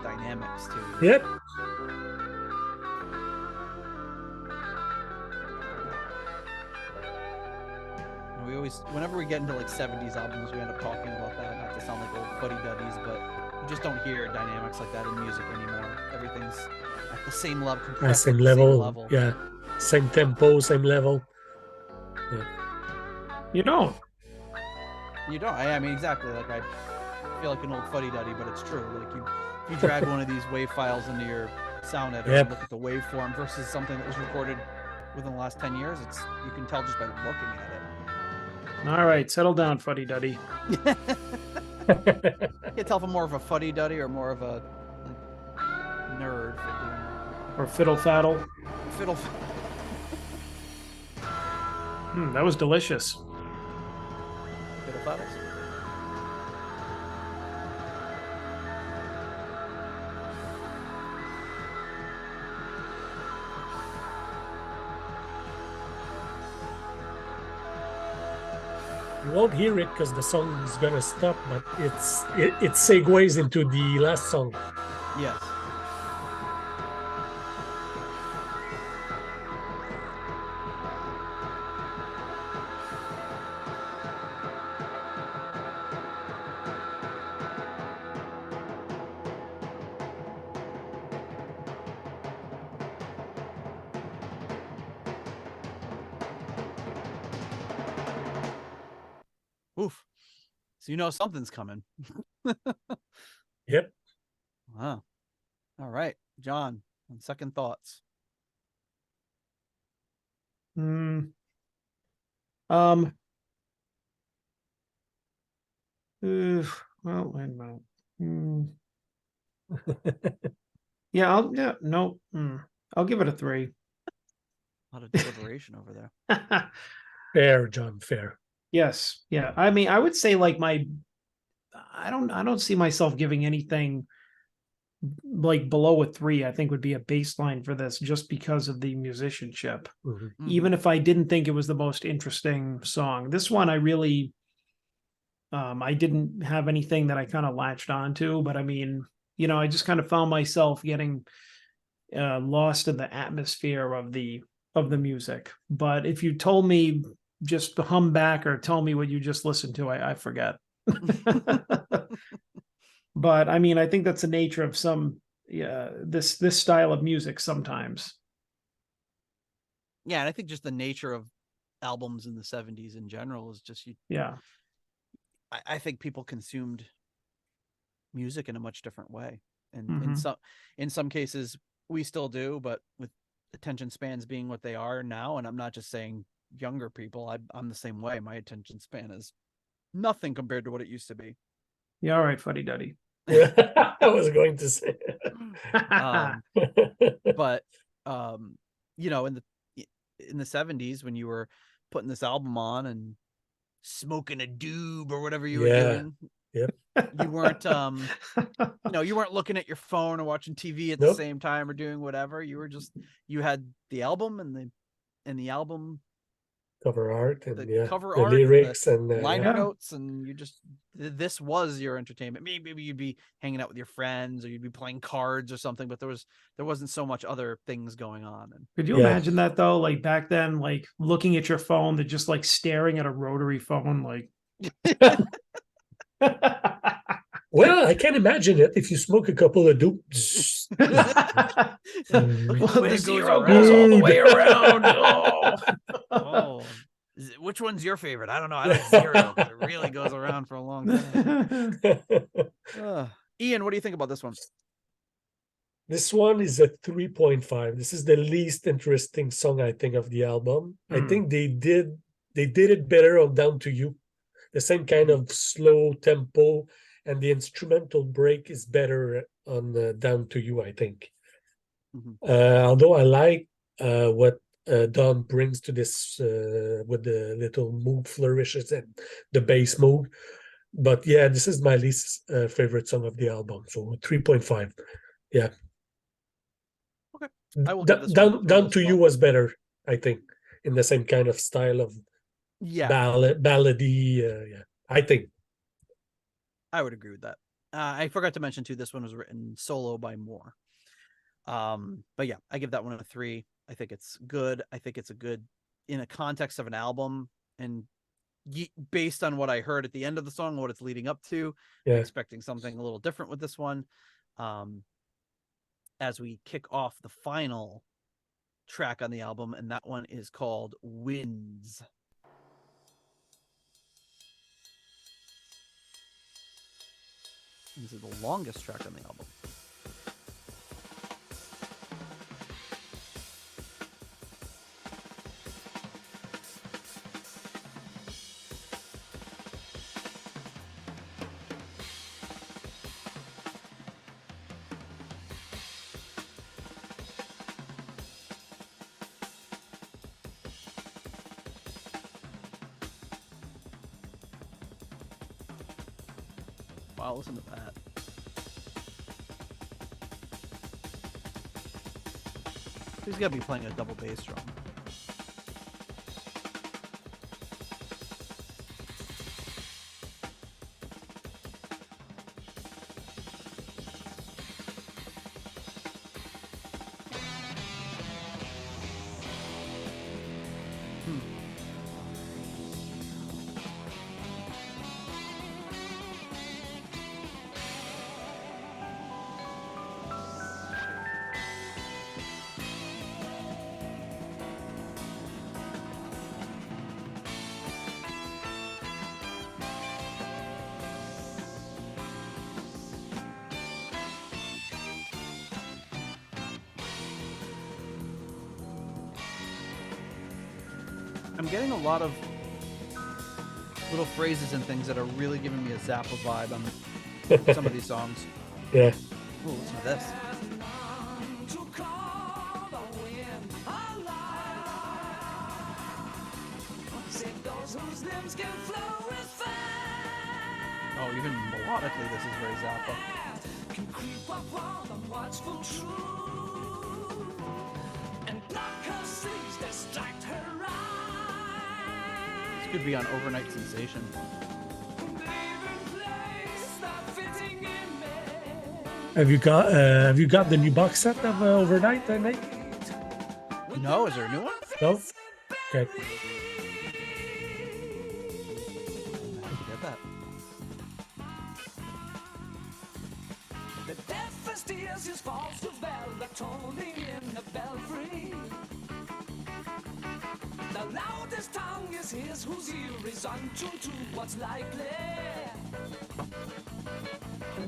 [SPEAKER 1] dynamics too.
[SPEAKER 3] Yep.
[SPEAKER 1] We always, whenever we get into like 70s albums, we end up talking about that. Not to sound like old fuddy-duddies, but you just don't hear dynamics like that in music anymore. Everything's at the same level, compressed
[SPEAKER 3] Same
[SPEAKER 1] at the
[SPEAKER 3] level. Yeah. Same tempo, same level. Yeah.
[SPEAKER 2] You don't.
[SPEAKER 1] You don't. I mean, exactly. Like I feel like an old fuddy-duddy, but it's true. Like you drag one of these wave files into your sound editor and look at the waveform versus something that was recorded within the last 10 years. It's, you can tell just by looking at it.
[SPEAKER 2] All right, settle down, fuddy duddy.
[SPEAKER 1] You can tell if I'm more of a fuddy-duddy or more of a like, nerd for doing
[SPEAKER 2] Or fiddle faddle.
[SPEAKER 1] fiddle.
[SPEAKER 2] That was delicious.
[SPEAKER 1] Fiddle faddles.
[SPEAKER 3] You won't hear it because the song is gonna stop, but it segues into the last song.
[SPEAKER 1] Yes. Oof. So you know something's coming.
[SPEAKER 3] Yep.
[SPEAKER 1] Wow. All right, John, on second thoughts.
[SPEAKER 2] Well, wait a minute. Yeah, I'll give it a 3.
[SPEAKER 1] A lot of deliberation over there.
[SPEAKER 3] Fair, John, fair.
[SPEAKER 2] Yes. Yeah. I mean, I would say like I don't see myself giving anything like below a 3. I think would be a baseline for this just because of the musicianship.
[SPEAKER 3] Mm-hmm.
[SPEAKER 2] Even if I didn't think it was the most interesting song. This one I really I didn't have anything that I kind of latched onto, but I mean, you know, I just kind of found myself getting lost in the atmosphere of the music. But if you told me just hum back or tell me what you just listened to, I forget. But I mean, I think that's the nature of some this style of music sometimes.
[SPEAKER 1] Yeah, and I think just the nature of albums in the 70s in general is just
[SPEAKER 2] Yeah.
[SPEAKER 1] I think people consumed music in a much different way. And
[SPEAKER 2] Mhm.
[SPEAKER 1] in some cases we still do, but with attention spans being what they are now, and I'm not just saying younger people, I'm the same way. My attention span is nothing compared to what it used to be.
[SPEAKER 2] Yeah, all right, fuddy duddy.
[SPEAKER 3] I was going to say.
[SPEAKER 1] But you know, in the 70s, when you were putting this album on and smoking a doob or whatever you were doing,
[SPEAKER 3] Yep.
[SPEAKER 1] you weren't you weren't looking at your phone or watching TV at the
[SPEAKER 3] Nope.
[SPEAKER 1] same time or doing whatever. You had the album and the album
[SPEAKER 3] Cover art and
[SPEAKER 1] the cover
[SPEAKER 3] the
[SPEAKER 1] art
[SPEAKER 3] lyrics
[SPEAKER 1] and the
[SPEAKER 3] and
[SPEAKER 1] liner
[SPEAKER 2] Yeah.
[SPEAKER 1] notes, and this was your entertainment. Maybe you'd be hanging out with your friends, or you'd be playing cards or something, but there wasn't so much other things going on. And
[SPEAKER 2] Could you
[SPEAKER 3] Yeah.
[SPEAKER 2] imagine that though? Like back then, like looking at your phone, they're just like staring at a rotary phone, like
[SPEAKER 3] well, I can imagine it if you smoke a couple of dupes.
[SPEAKER 2] well,
[SPEAKER 1] Way
[SPEAKER 2] the
[SPEAKER 1] it goes
[SPEAKER 2] zero
[SPEAKER 1] around.
[SPEAKER 2] goes all the way around. Oh.
[SPEAKER 1] Oh, which one's your favorite? I don't know. I like zero, but it really goes around for a long time. Ian, what do you think about this one?
[SPEAKER 3] This one is a 3.5. This is the least interesting song, I think, of the album. I think they did it better on Down to You. The same kind of slow tempo, and the instrumental break is better on Down to You, I think. Although I like what Don brings to this with the little moog flourishes and the bass moog. But yeah, this is my least favorite song of the album. So 3.5. Yeah.
[SPEAKER 1] Okay. I will give this one
[SPEAKER 3] Down to You
[SPEAKER 1] well.
[SPEAKER 3] was better, I think, in the same kind of style of ballady. Yeah, I think.
[SPEAKER 1] I would agree with that. I forgot to mention too, this one was written solo by Moore. But yeah, I give that one a 3. I think it's good. I think it's a good in a context of an album, and based on what I heard at the end of the song, what it's leading up to, I'm expecting something a little different with this one. As we kick off the final track on the album, and that one is called Winds. This is the longest track on the album. Wow, listen to that. He's got to be playing a double bass drum. I'm getting a lot of little phrases and things that are really giving me a Zappa vibe on some of these songs.
[SPEAKER 3] Yeah.
[SPEAKER 1] Ooh, listen to this. Oh, even melodically, this is very Zappa. This could be on Overnight Sensation.
[SPEAKER 3] Have you got the new box set of Overnight, Nate?
[SPEAKER 1] No, is there a new one?
[SPEAKER 3] No? Okay.
[SPEAKER 1] I have to get that.
[SPEAKER 4] hears his false bell tolling in the belfry. The loudest tongue is his whose ear is untuned to what's likely.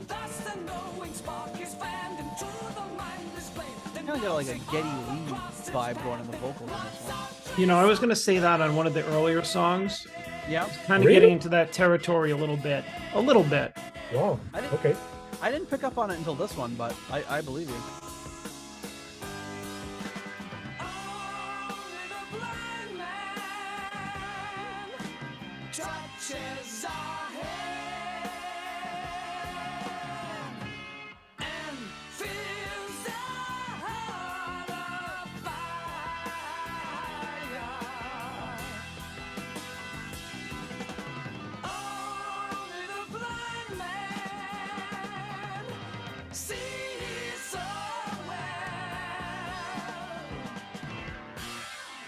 [SPEAKER 4] Thus the knowing spark is fanned into the mindless flame.
[SPEAKER 1] Kind of got like a Geddy Lee vibe going in the vocals on this one.
[SPEAKER 2] You know, I was going to say that on one of the earlier songs.
[SPEAKER 1] Yeah.
[SPEAKER 2] Kind of
[SPEAKER 3] Really?
[SPEAKER 2] getting into that territory a little bit. A little bit.
[SPEAKER 3] Wow. Okay.
[SPEAKER 1] I didn't pick up on it until this one, but I believe you.
[SPEAKER 4] Only the blind man touches our hand and feels the heart of fire. Only the blind man sees so well.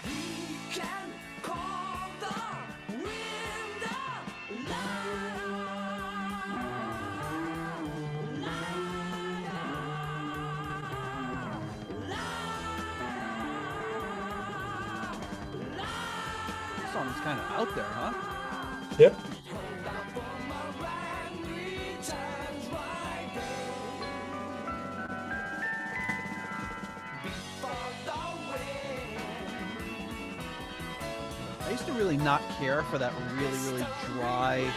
[SPEAKER 4] He can call the wind a
[SPEAKER 1] This song's kind of out there, huh?
[SPEAKER 3] Yep.
[SPEAKER 1] I used to really not care for that really, really dry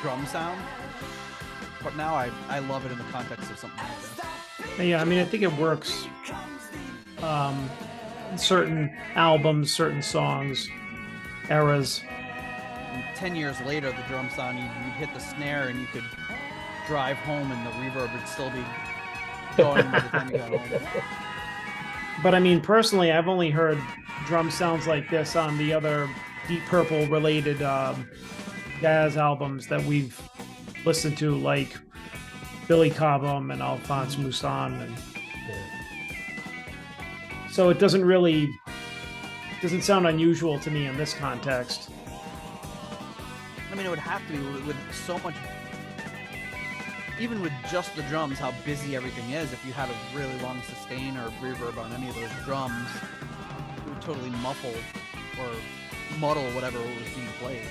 [SPEAKER 1] drum sound, but now I love it in the context of something like this.
[SPEAKER 2] Yeah, I mean, I think it works. Certain albums, certain songs, eras.
[SPEAKER 1] And 10 years later, the drum sound, you'd hit the snare and you could drive home and the reverb would still be going by the time you got home.
[SPEAKER 2] But I mean, personally, I've only heard drum sounds like this on the other Deep Purple related jazz albums that we've listened to, like Billy Cobham and Alphonse Mousson. And so it doesn't sound unusual to me in this context.
[SPEAKER 1] I mean, it would have to be with so much, even with just the drums, how busy everything is. If you had a really long sustain or reverb on any of those drums, it would totally muffle or muddle whatever was being played.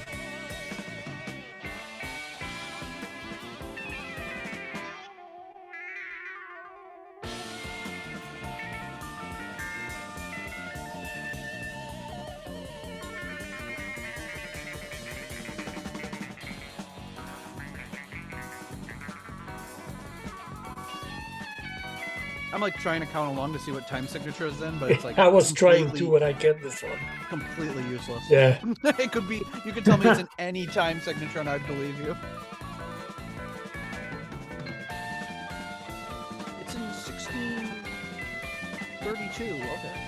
[SPEAKER 1] I'm like trying to count along to see what time signature is in, but it's like
[SPEAKER 3] I was trying
[SPEAKER 1] completely-
[SPEAKER 3] to when I get this one.
[SPEAKER 1] completely useless.
[SPEAKER 3] Yeah.
[SPEAKER 1] It could be, you could tell me it's in any time signature and I'd believe you. It's in 1632. Okay.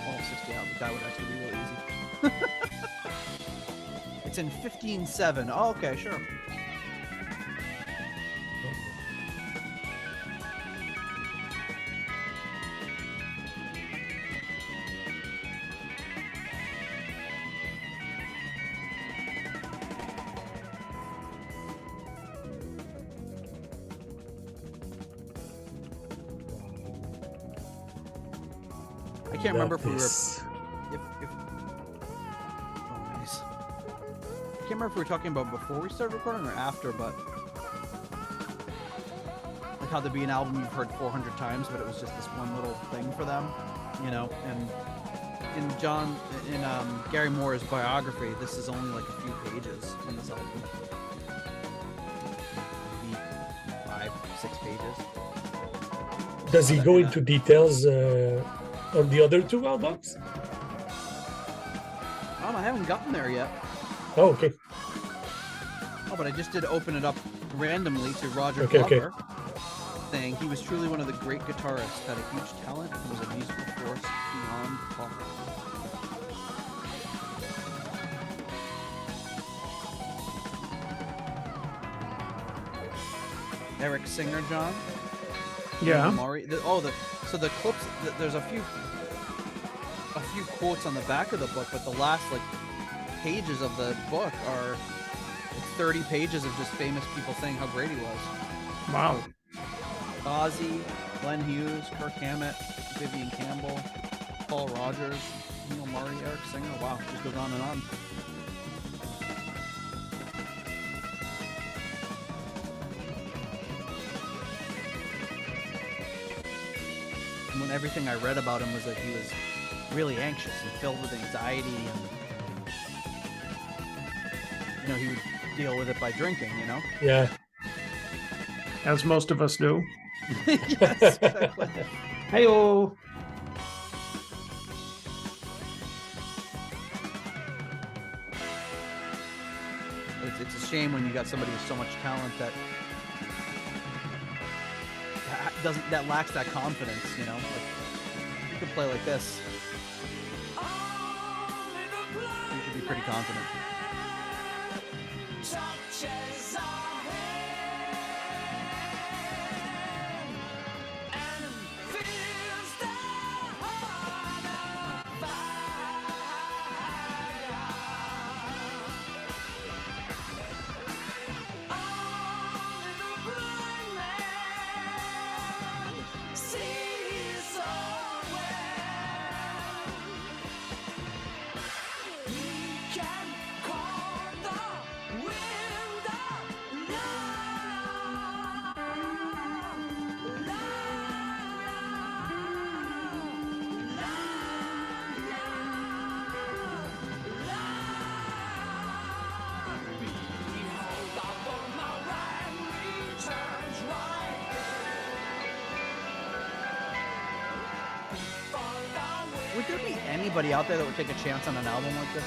[SPEAKER 1] Well, 60 out. That would actually be really easy. It's in 15:7. Oh, okay, sure. I can't remember if we were
[SPEAKER 3] This-
[SPEAKER 1] if oh, nice. I can't remember if we were talking about before we started recording or after, but like how there'd be an album you've heard 400 times, but it was just this one little thing for them, you know. And in Gary Moore's biography, this is only like a few pages in this album, maybe 5-6 pages.
[SPEAKER 3] Does he go into details on the other two albums?
[SPEAKER 1] I haven't gotten there yet.
[SPEAKER 3] Oh, okay.
[SPEAKER 1] Oh, but I just did open it up randomly to Roger
[SPEAKER 3] Okay, okay.
[SPEAKER 1] Glover, saying he was truly one of the great guitarists, had a huge talent, and was a musical force beyond talk. Eric Singer, John.
[SPEAKER 2] Yeah.
[SPEAKER 1] Maury. So the clips. There's a few quotes on the back of the book, but the last like pages of the book are 30 pages of just famous people saying how great he was.
[SPEAKER 2] Wow.
[SPEAKER 1] Ozzy, Glenn Hughes, Kirk Hammett, Vivian Campbell, Paul Rogers, Neil Murray, Eric Singer. Wow, it just goes on and on. And when everything I read about him was that he was really anxious and filled with anxiety, and he would deal with it by drinking.
[SPEAKER 3] Yeah.
[SPEAKER 2] As most of us do.
[SPEAKER 1] Yes, exactly.
[SPEAKER 2] Hey-oh.
[SPEAKER 1] It's a shame when you got somebody with so much talent that lacks that confidence. Like, you could play like this, you should be pretty confident. Would there be anybody out there that would take a chance on an album like this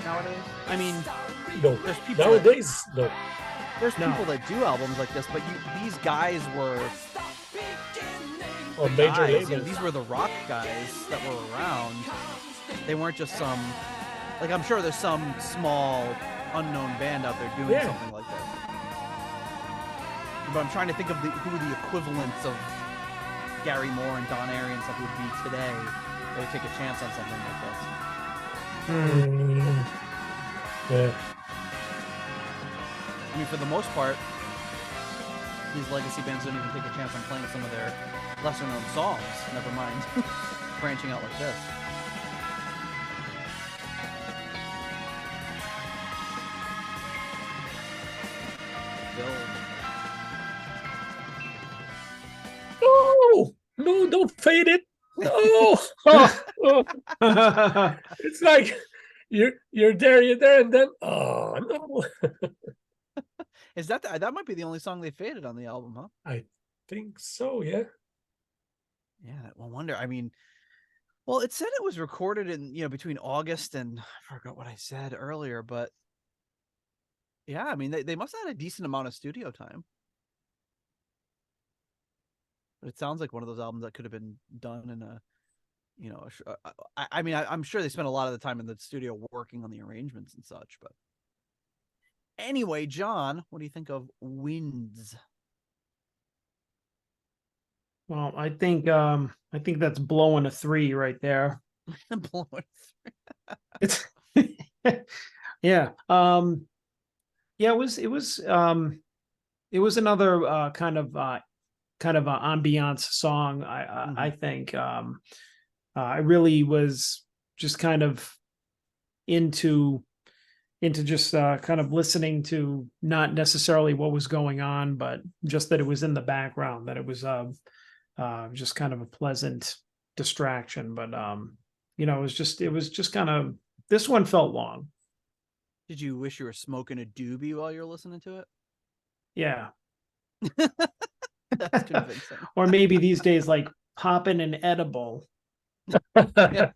[SPEAKER 1] nowadays? I mean,
[SPEAKER 3] No.
[SPEAKER 1] there's people
[SPEAKER 3] Nowadays, no.
[SPEAKER 1] there's people that do albums like this, but these guys were
[SPEAKER 3] On major
[SPEAKER 1] guys.
[SPEAKER 3] labels.
[SPEAKER 1] These were the rock guys that were around. They weren't just some, like, I'm sure there's some small unknown band out there doing something like this. But I'm trying to think of who the equivalents of Gary Moore and Don Airey and stuff would be today. They would take a chance on something like this.
[SPEAKER 3] Yeah.
[SPEAKER 1] I mean, for the most part, these legacy bands don't even take a chance on playing some of their lesser known songs. Never mind branching out like this.
[SPEAKER 3] No, don't fade it. No. It's like you're there, and then no.
[SPEAKER 1] Is that might be the only song they faded on the album, huh?
[SPEAKER 3] I think so. Yeah.
[SPEAKER 1] Yeah, well, wonder. I mean, well, it said it was recorded in between August and I forgot what I said earlier, but yeah, I mean they must have had a decent amount of studio time. But it sounds like one of those albums that could have been done in a, I mean, I'm sure they spent a lot of the time in the studio working on the arrangements and such. But anyway, John, what do you think of Winds?
[SPEAKER 2] Well, I think that's blowing a 3 right there. It's yeah. It was another kind of an ambiance song. I think I really was just kind of into just kind of listening to not necessarily what was going on, but just that it was in the background, that it was just kind of a pleasant distraction. But it was just kind of, this one felt long.
[SPEAKER 1] Did you wish you were smoking a doobie while you're listening to it?
[SPEAKER 2] Yeah.
[SPEAKER 1] That's convincing.
[SPEAKER 2] Or maybe these days, like popping an edible.
[SPEAKER 1] Or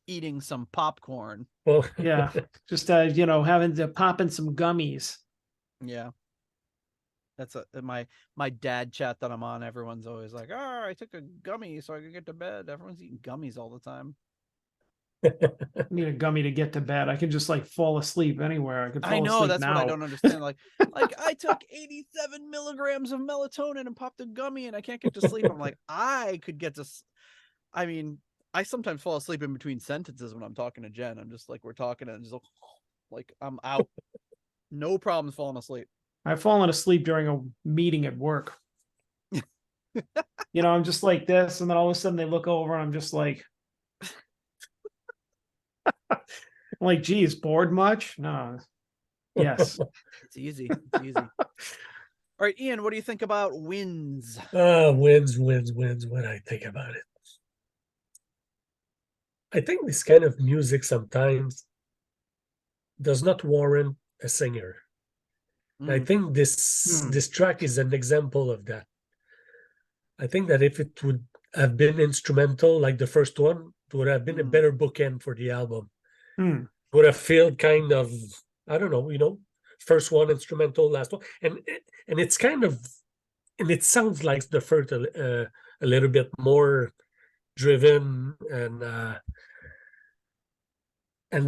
[SPEAKER 1] eating some popcorn.
[SPEAKER 3] Well,
[SPEAKER 2] Yeah. Just having to pop in some gummies.
[SPEAKER 1] Yeah. That's my dad chat that I'm on. Everyone's always like, "Oh, I took a gummy so I could get to bed." Everyone's eating gummies all the time.
[SPEAKER 2] I need a gummy to get to bed. I can just like fall asleep anywhere. I could fall
[SPEAKER 1] I know,
[SPEAKER 2] asleep
[SPEAKER 1] that's
[SPEAKER 2] now.
[SPEAKER 1] what I don't understand. Like I took 87 milligrams of melatonin and popped a gummy and I can't get to sleep. I'm like, I could get to. I mean, I sometimes fall asleep in between sentences when I'm talking to Jen. I'm just like, we're talking and just like I'm out. No problems falling asleep.
[SPEAKER 2] I've fallen asleep during a meeting at work. You know, I'm just like this, and then all of a sudden they look over, and I'm just like, I'm like, geez, bored much? No. Yes.
[SPEAKER 1] It's easy. It's easy. All right, Ian, what do you think about wins?
[SPEAKER 3] Wins. When I think about it, I think this kind of music sometimes does not warrant a singer. I think this track is an example of that. I think that if it would have been instrumental like the first one, it would have been a better bookend for the album. Would have felt kind of, I don't know, first one instrumental, last one, and it's kind of, and it sounds like the first a little bit more driven, and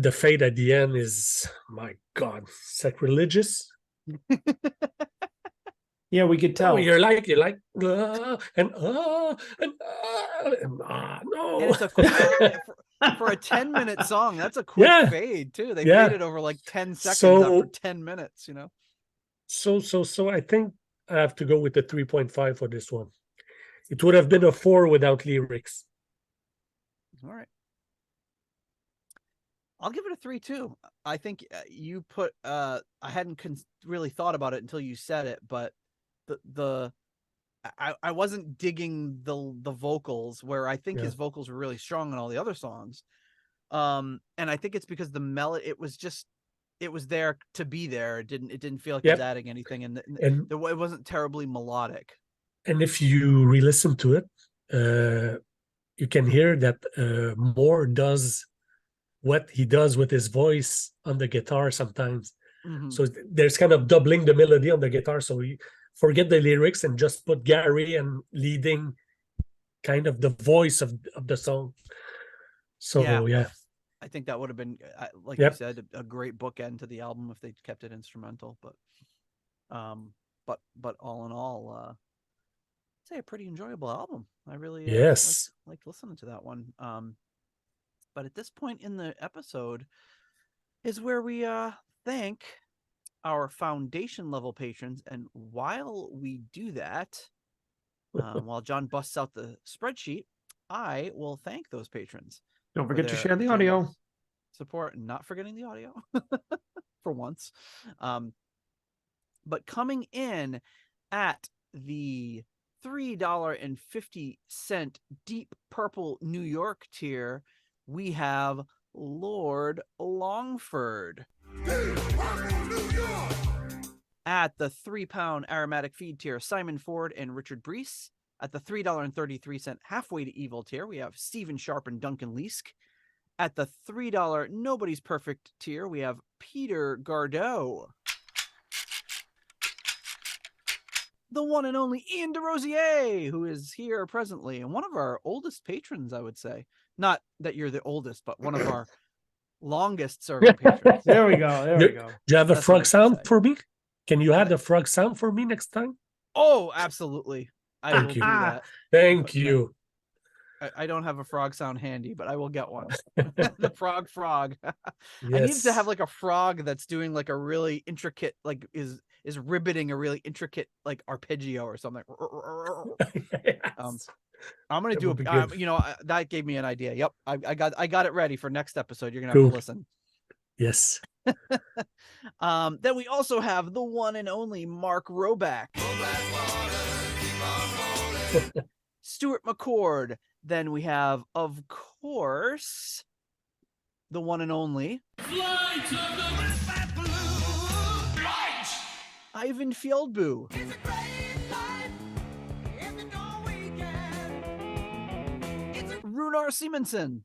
[SPEAKER 3] the fade at the end is, my God, sacrilegious.
[SPEAKER 2] Yeah, we could tell.
[SPEAKER 3] You're like and no.
[SPEAKER 1] And it's a quick, for a 10-minute song, that's a quick fade too. They faded over like 10 seconds after 10 minutes, you know.
[SPEAKER 3] So I think I have to go with the 3.5 for this one. It would have been a 4 without lyrics.
[SPEAKER 1] All right. I'll give it a 3 too. I think you put I hadn't really thought about it until you said it, but I wasn't digging the vocals, where I think his vocals were really strong on all the other songs. And I think it's because the melody, it was there to be there. It didn't feel like it was adding anything, and it wasn't terribly melodic.
[SPEAKER 3] And if you re-listen to it, you can hear that Moore does what he does with his voice on the guitar sometimes. So there's kind of doubling the melody on the guitar. So we forget the lyrics and just put Gary and leading kind of the voice of the song. So yeah.
[SPEAKER 1] I think that would have been, like you said, a great bookend to the album if they kept it instrumental. But all in all, I'd say a pretty enjoyable album. I really like listening to that one. But at this point in the episode is where we thank our foundation level patrons, and while we do that, while John busts out the spreadsheet, I will thank those patrons.
[SPEAKER 2] Don't forget to share the audio
[SPEAKER 1] support, and not forgetting the audio for once. But coming in at the $3.50 Deep Purple New York tier, we have Lord Longford. At the £3 aromatic feed tier, Simon Ford and Richard Brees. At the $3.33 halfway to evil tier, we have Stephen Sharp and Duncan Leask. At the $3 Nobody's Perfect tier, we have Peter Gardeau. The one and only Ian Desrosiers, who is here presently, and one of our oldest patrons, I would say. Not that you're the oldest, but one of our longest serving patrons.
[SPEAKER 2] There we go.
[SPEAKER 3] Do you have a frog sound for me? Can you add a frog sound for me next time?
[SPEAKER 1] Oh, absolutely. I will do that.
[SPEAKER 3] Thank you.
[SPEAKER 1] I don't have a frog sound handy, but I will get one. The frog. Yes. I need to have like a frog that's doing like a really intricate, like is ribbiting a really intricate like arpeggio or something. I'm gonna do that gave me an idea. Yep, I got it ready for next episode. You're gonna have to listen.
[SPEAKER 3] Yes.
[SPEAKER 1] Then we also have the one and only Mark Roback. Stuart McCord. Then we have, of course, the one and only Ivan Fjeldbu. Runar Simonsen.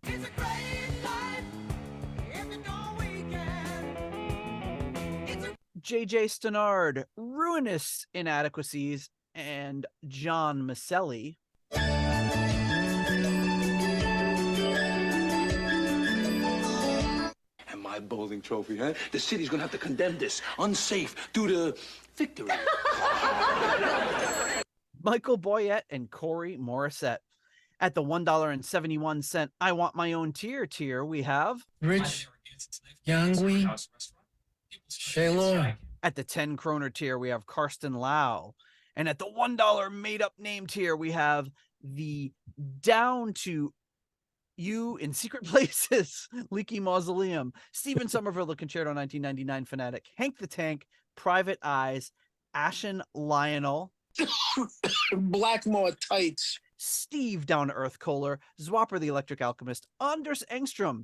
[SPEAKER 1] JJ Stenard, Ruinous Inadequacies, and John Maselli.
[SPEAKER 6] And my bowling trophy, huh? The city's gonna have to condemn this. Unsafe due to victory.
[SPEAKER 1] Michael Boyette and Corey Morissette. At the $1.71 I Want My Own tier, we have
[SPEAKER 7] Rich, Yangui, Shaylor.
[SPEAKER 1] At the 10 kroner tier, we have Karsten Lau. And at the $1 made up name tier, we have the Down to You in Secret Places, Leaky Mausoleum, Stephen Somerville, the Concerto 1999 Fanatic, Hank the Tank, Private Eyes, Ashen Lionel,
[SPEAKER 7] Blackmore tights,
[SPEAKER 1] Steve Down to Earth Kohler, Zwapper the Electric Alchemist, Anders Engstrom,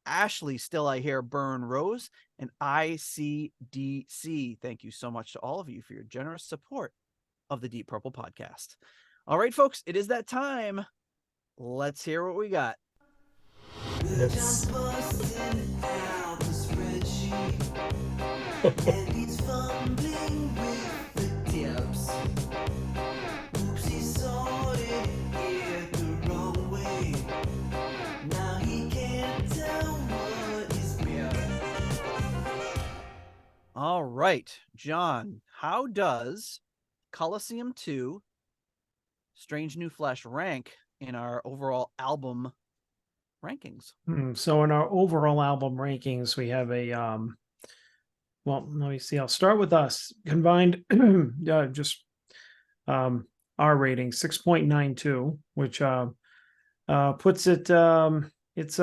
[SPEAKER 1] Ashley Still I Hear Burn Rose, and ICDC. Thank you so much to all of you for your generous support of the Deep Purple podcast. All right, folks, it is that time. Let's hear what we got.
[SPEAKER 3] Yes.
[SPEAKER 1] All right, John, how does Colosseum 2 Strange New Flesh rank in our overall album rankings?
[SPEAKER 2] So in our overall album rankings, we have a well, let me see. I'll start with us combined. Just our rating 6.92, which puts it it's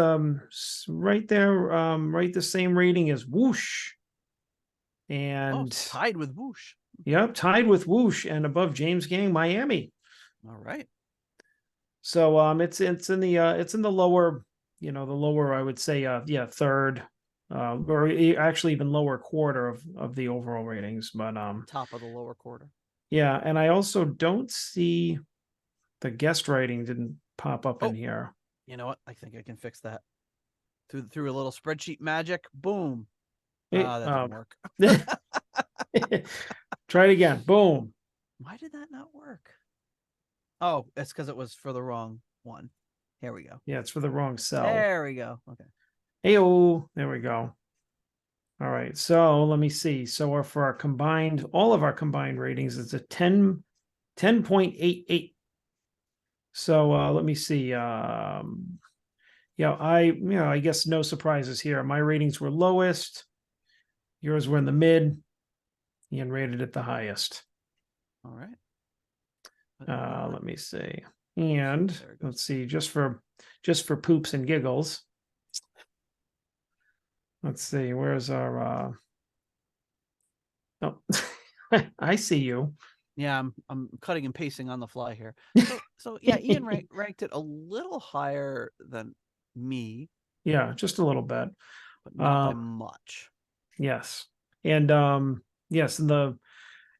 [SPEAKER 2] right there, right the same rating as Whoosh, and
[SPEAKER 1] tied with Whoosh.
[SPEAKER 2] Yep, tied with Whoosh and above James Gang Miami.
[SPEAKER 1] All right.
[SPEAKER 2] So it's in the lower, the lower, I would say third, or actually even lower quarter of the overall ratings, but
[SPEAKER 1] top of the lower quarter.
[SPEAKER 2] Yeah, and I also don't see the guest rating didn't pop up in here.
[SPEAKER 1] You know what? I think I can fix that. Through a little spreadsheet magic. Boom. That didn't work.
[SPEAKER 2] Try it again. Boom.
[SPEAKER 1] Why did that not work? Oh, it's because it was for the wrong one. Here we go.
[SPEAKER 2] Yeah, it's for the wrong cell.
[SPEAKER 1] There we go. Okay.
[SPEAKER 2] Hey-oh, there we go. All right, so let me see. So for all of our combined ratings, it's a 10.88. So let me see. I guess no surprises here. My ratings were lowest. Yours were in the mid. Ian rated it the highest.
[SPEAKER 1] All right.
[SPEAKER 2] Let me see. And let's see, just for poops and giggles. Let's see, where's our oh, I see you.
[SPEAKER 1] Yeah, I'm cutting and pasting on the fly here. So yeah, Ian ranked it a little higher than me.
[SPEAKER 2] Yeah, just a little bit.
[SPEAKER 1] But not by much.
[SPEAKER 2] Yes. And yes, and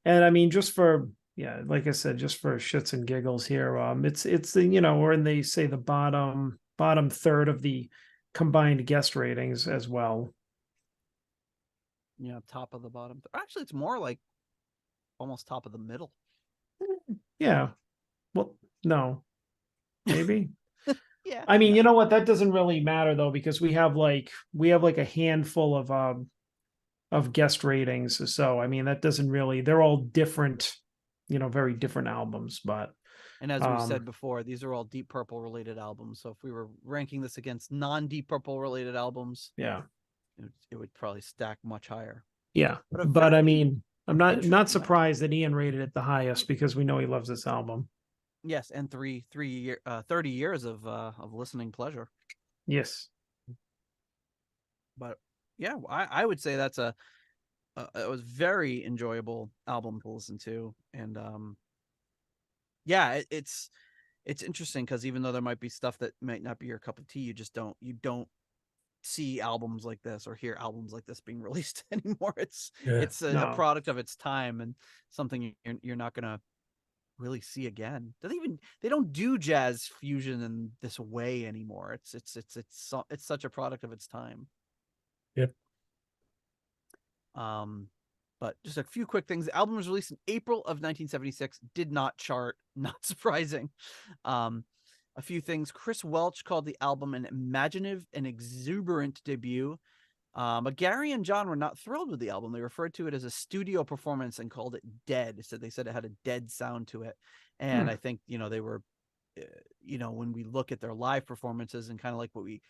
[SPEAKER 2] I mean, just for, like I said, just for shits and giggles here, it's the, we're in the bottom third of the combined guest ratings as well.
[SPEAKER 1] Yeah, top of the bottom. Actually, it's more like almost top of the middle.
[SPEAKER 2] Yeah. Well, no. Maybe.
[SPEAKER 1] Yeah.
[SPEAKER 2] I mean, you know what? That doesn't really matter though, because we have like a handful of guest ratings. So I mean, that doesn't really, they're all different, very different albums, but
[SPEAKER 1] and as we've said before, these are all Deep Purple related albums. So if we were ranking this against non-Deep Purple related albums, it would probably stack much hire.
[SPEAKER 2] Yeah. But I mean, I'm not surprised that Ian rated it the highest, because we know he loves this album.
[SPEAKER 1] Yes, and 30 years of listening pleasure.
[SPEAKER 2] Yes.
[SPEAKER 1] But yeah, I would say that's it was very enjoyable album to listen to, and it's interesting because even though there might be stuff that might not be your cup of tea, you don't see albums like this or hear albums like this being released anymore. It's a product of its time and something you're not gonna really see again. They don't do jazz fusion in this way anymore. It's such a product of its time.
[SPEAKER 3] Yep.
[SPEAKER 1] But just a few quick things. The album was released in April of 1976, did not chart, not surprising. A few things. Chris Welch called the album an imaginative and exuberant debut. But Gary and John were not thrilled with the album. They referred to it as a studio performance and called it dead. They said it had a dead sound to it. And I think, they were, when we look at their live performances and kind of like what we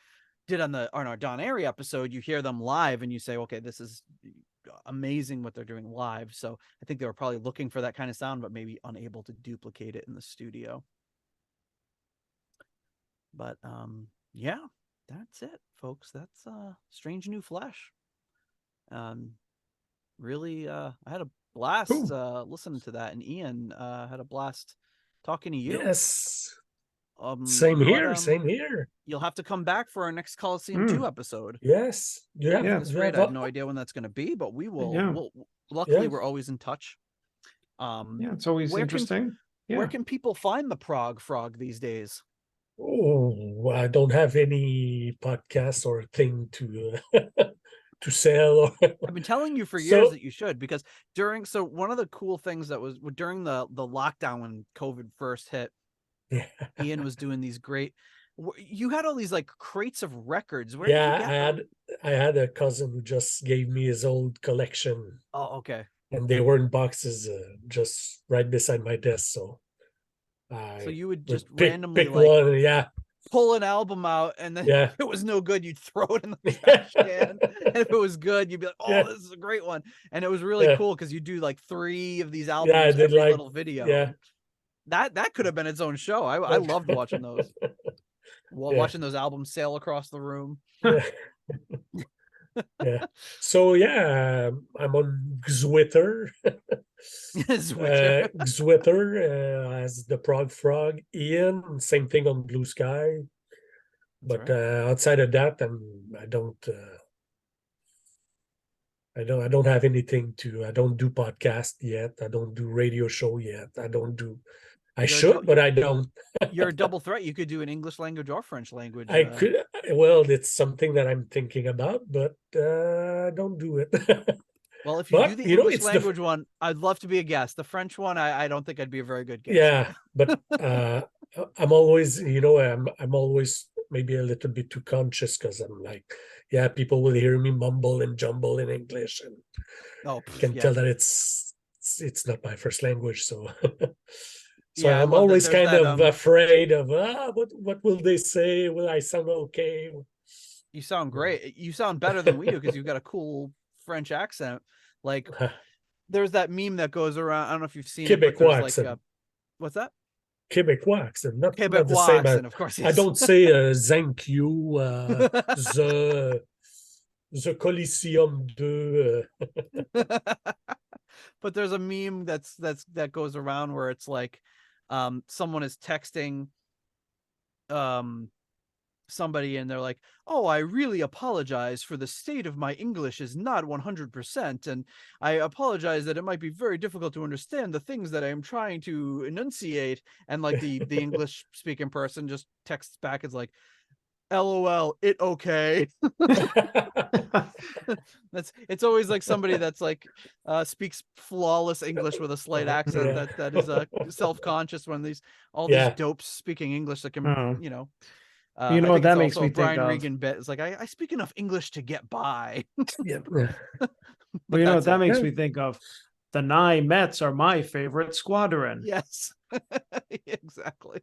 [SPEAKER 1] did on our Don Airey episode, you hear them live and you say, okay, this is amazing what they're doing live. So I think they were probably looking for that kind of sound, but maybe unable to duplicate it in the studio. But yeah, that's it, folks. That's Strange New Flesh. Really, I had a blast listening to that, and Ian had a blast talking to you.
[SPEAKER 3] Yes. Same here. Same here.
[SPEAKER 1] You'll have to come back for our next Colosseum 2 episode.
[SPEAKER 3] Yes.
[SPEAKER 1] Yeah, that's great. I have no idea when that's going to be, but we will.
[SPEAKER 2] Yeah.
[SPEAKER 1] Luckily, we're always in touch.
[SPEAKER 2] Yeah, it's always interesting.
[SPEAKER 1] Where can people find the Prague Frog these days?
[SPEAKER 3] Oh, I don't have any podcast or thing to to sell.
[SPEAKER 1] I've been telling you for years that you should, because one of the cool things that was during the lockdown when COVID first hit, Ian was doing these great. You had all these like crates of records. Where did you get them?
[SPEAKER 3] I had a cousin who just gave me his old collection.
[SPEAKER 1] Oh, okay.
[SPEAKER 3] And they were in boxes just right beside my desk. So
[SPEAKER 1] you would just
[SPEAKER 3] pick
[SPEAKER 1] randomly
[SPEAKER 3] one,
[SPEAKER 1] pull an album out, and then if it was no good, you'd throw it in the trash can. And if it was good, you'd be like, "Oh, this is a great one." And it was really cool because you do like 3 of these albums every little video.
[SPEAKER 3] Yeah,
[SPEAKER 1] that could have been its own show. I loved watching those. Watching those albums sail across the room.
[SPEAKER 3] Yeah. So I'm on Twitter. Twitter as the Prague Frog. Ian, same thing on Blue Sky. But outside of that, I don't have anything to. I don't do podcast yet. I don't do radio show yet. I should, but I don't.
[SPEAKER 1] You're a double threat. You could do an English language or French language.
[SPEAKER 3] I could. Well, it's something that I'm thinking about, but I don't do it.
[SPEAKER 1] Well, if you do the English language one, I'd love to be a guest. The French one, I don't think I'd be a very good guest.
[SPEAKER 3] Yeah, but I'm always, I'm always maybe a little bit too conscious because I'm like, people will hear me mumble and jumble in English, and can tell that it's not my first language, so. So I'm always kind of afraid of what will they say? Will I sound okay?
[SPEAKER 1] You sound great. You sound better than we do because you've got a cool French accent. Like there's that meme that goes around. I don't know if you've seen
[SPEAKER 3] Quebecois
[SPEAKER 1] it. Like, what's that?
[SPEAKER 3] Quebecois, and not
[SPEAKER 1] Quebecois
[SPEAKER 3] the same.
[SPEAKER 1] Accent, of course. Yes.
[SPEAKER 3] I don't say thank you. The Colosseum 2.
[SPEAKER 1] But there's a meme that goes around where it's like someone is texting somebody and they're like, "Oh, I really apologize for the state of my English is not 100%, and I apologize that it might be very difficult to understand the things that I am trying to enunciate." And like the English speaking person just texts back, it's like, "LOL, it okay." It's always like somebody that's like speaks flawless English with a slight accent that is self-conscious when these dopes speaking English that can what
[SPEAKER 2] that makes me
[SPEAKER 1] Brian
[SPEAKER 2] think
[SPEAKER 1] Regan bit. It's like I speak enough English to get by.
[SPEAKER 2] But you know what that makes me think of? The Nye Mets are my favorite squadron.
[SPEAKER 1] Yes. Exactly.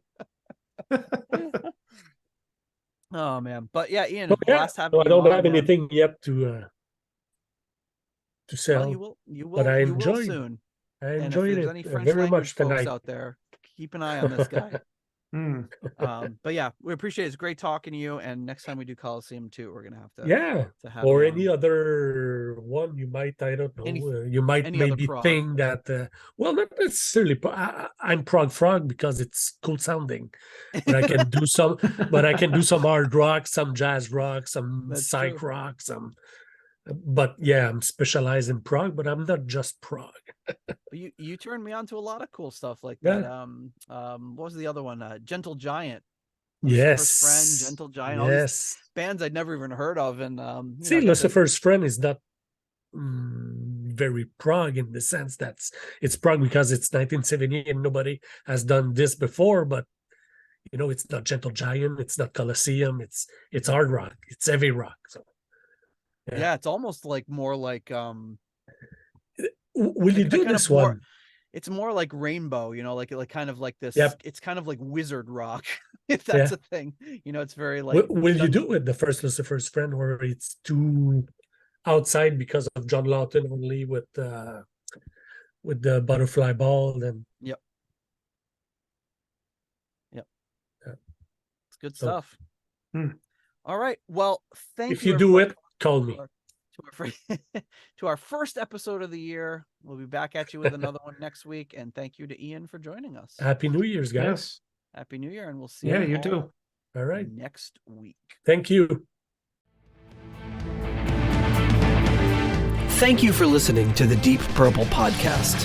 [SPEAKER 1] Oh man, but Ian, last time
[SPEAKER 3] I don't have anything yet to sell.
[SPEAKER 1] Well, you will.
[SPEAKER 3] But I enjoyed
[SPEAKER 1] soon.
[SPEAKER 3] I enjoyed it
[SPEAKER 1] any French
[SPEAKER 3] very much
[SPEAKER 1] folks
[SPEAKER 3] tonight.
[SPEAKER 1] Out there, keep an eye on this guy. But we appreciate it. It's great talking to you. And next time we do Colosseum 2, we're gonna have to have
[SPEAKER 3] or any other one you might, I don't know, you might maybe think that well, not necessarily. I'm Prague Frog because it's cool sounding, but I can do some hard rock, some jazz rock, some psych rock, but I'm specialized in prog, but I'm not just prog.
[SPEAKER 1] You turned me on to a lot of cool stuff like that. What was the other one? Gentle Giant.
[SPEAKER 3] Lucifer's
[SPEAKER 1] Friend, Gentle Giant. All these bands I'd never even heard of. And
[SPEAKER 3] Lucifer's Friend is not very prog in the sense that it's prog because it's 1970 and nobody has done this before, but it's not Gentle Giant, it's not Colosseum, it's hard rock, it's heavy rock. So
[SPEAKER 1] it's almost like more like
[SPEAKER 3] will you do this one?
[SPEAKER 1] It's more like Rainbow, like kind of like this. It's kind of like wizard rock, if that's a thing. It's very like.
[SPEAKER 3] Will you do it the first Lucifer's Friend where it's too outside because of John Lawton only with the butterfly ball. And
[SPEAKER 1] It's good
[SPEAKER 3] So-
[SPEAKER 1] stuff.
[SPEAKER 2] Hmm.
[SPEAKER 1] All right. Well, thank
[SPEAKER 3] if
[SPEAKER 1] you.
[SPEAKER 3] you do
[SPEAKER 1] everybody,
[SPEAKER 3] it, call me.
[SPEAKER 1] to our first episode of the year. We'll be back at you with another one next week. And thank you to Ian for joining us.
[SPEAKER 3] Happy New Year's, guys.
[SPEAKER 2] Yes.
[SPEAKER 1] Happy New Year, and we'll see
[SPEAKER 2] Yeah,
[SPEAKER 1] you
[SPEAKER 2] you
[SPEAKER 1] all
[SPEAKER 2] too.
[SPEAKER 3] All right.
[SPEAKER 1] next week.
[SPEAKER 3] Thank you.
[SPEAKER 8] Thank you for listening to the Deep Purple Podcast.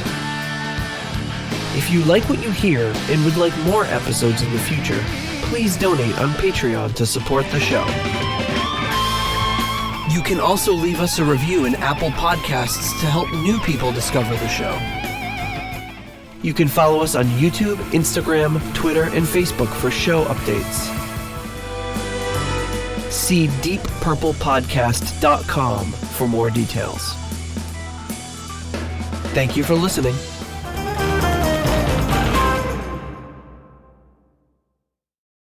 [SPEAKER 8] If you like what you hear and would like more episodes in the future, please donate on Patreon to support the show. You can also leave us a review in Apple Podcasts to help new people discover the show. You can follow us on YouTube, Instagram, Twitter, and Facebook for show updates. See deeppurplepodcast.com for more details. Thank you for listening.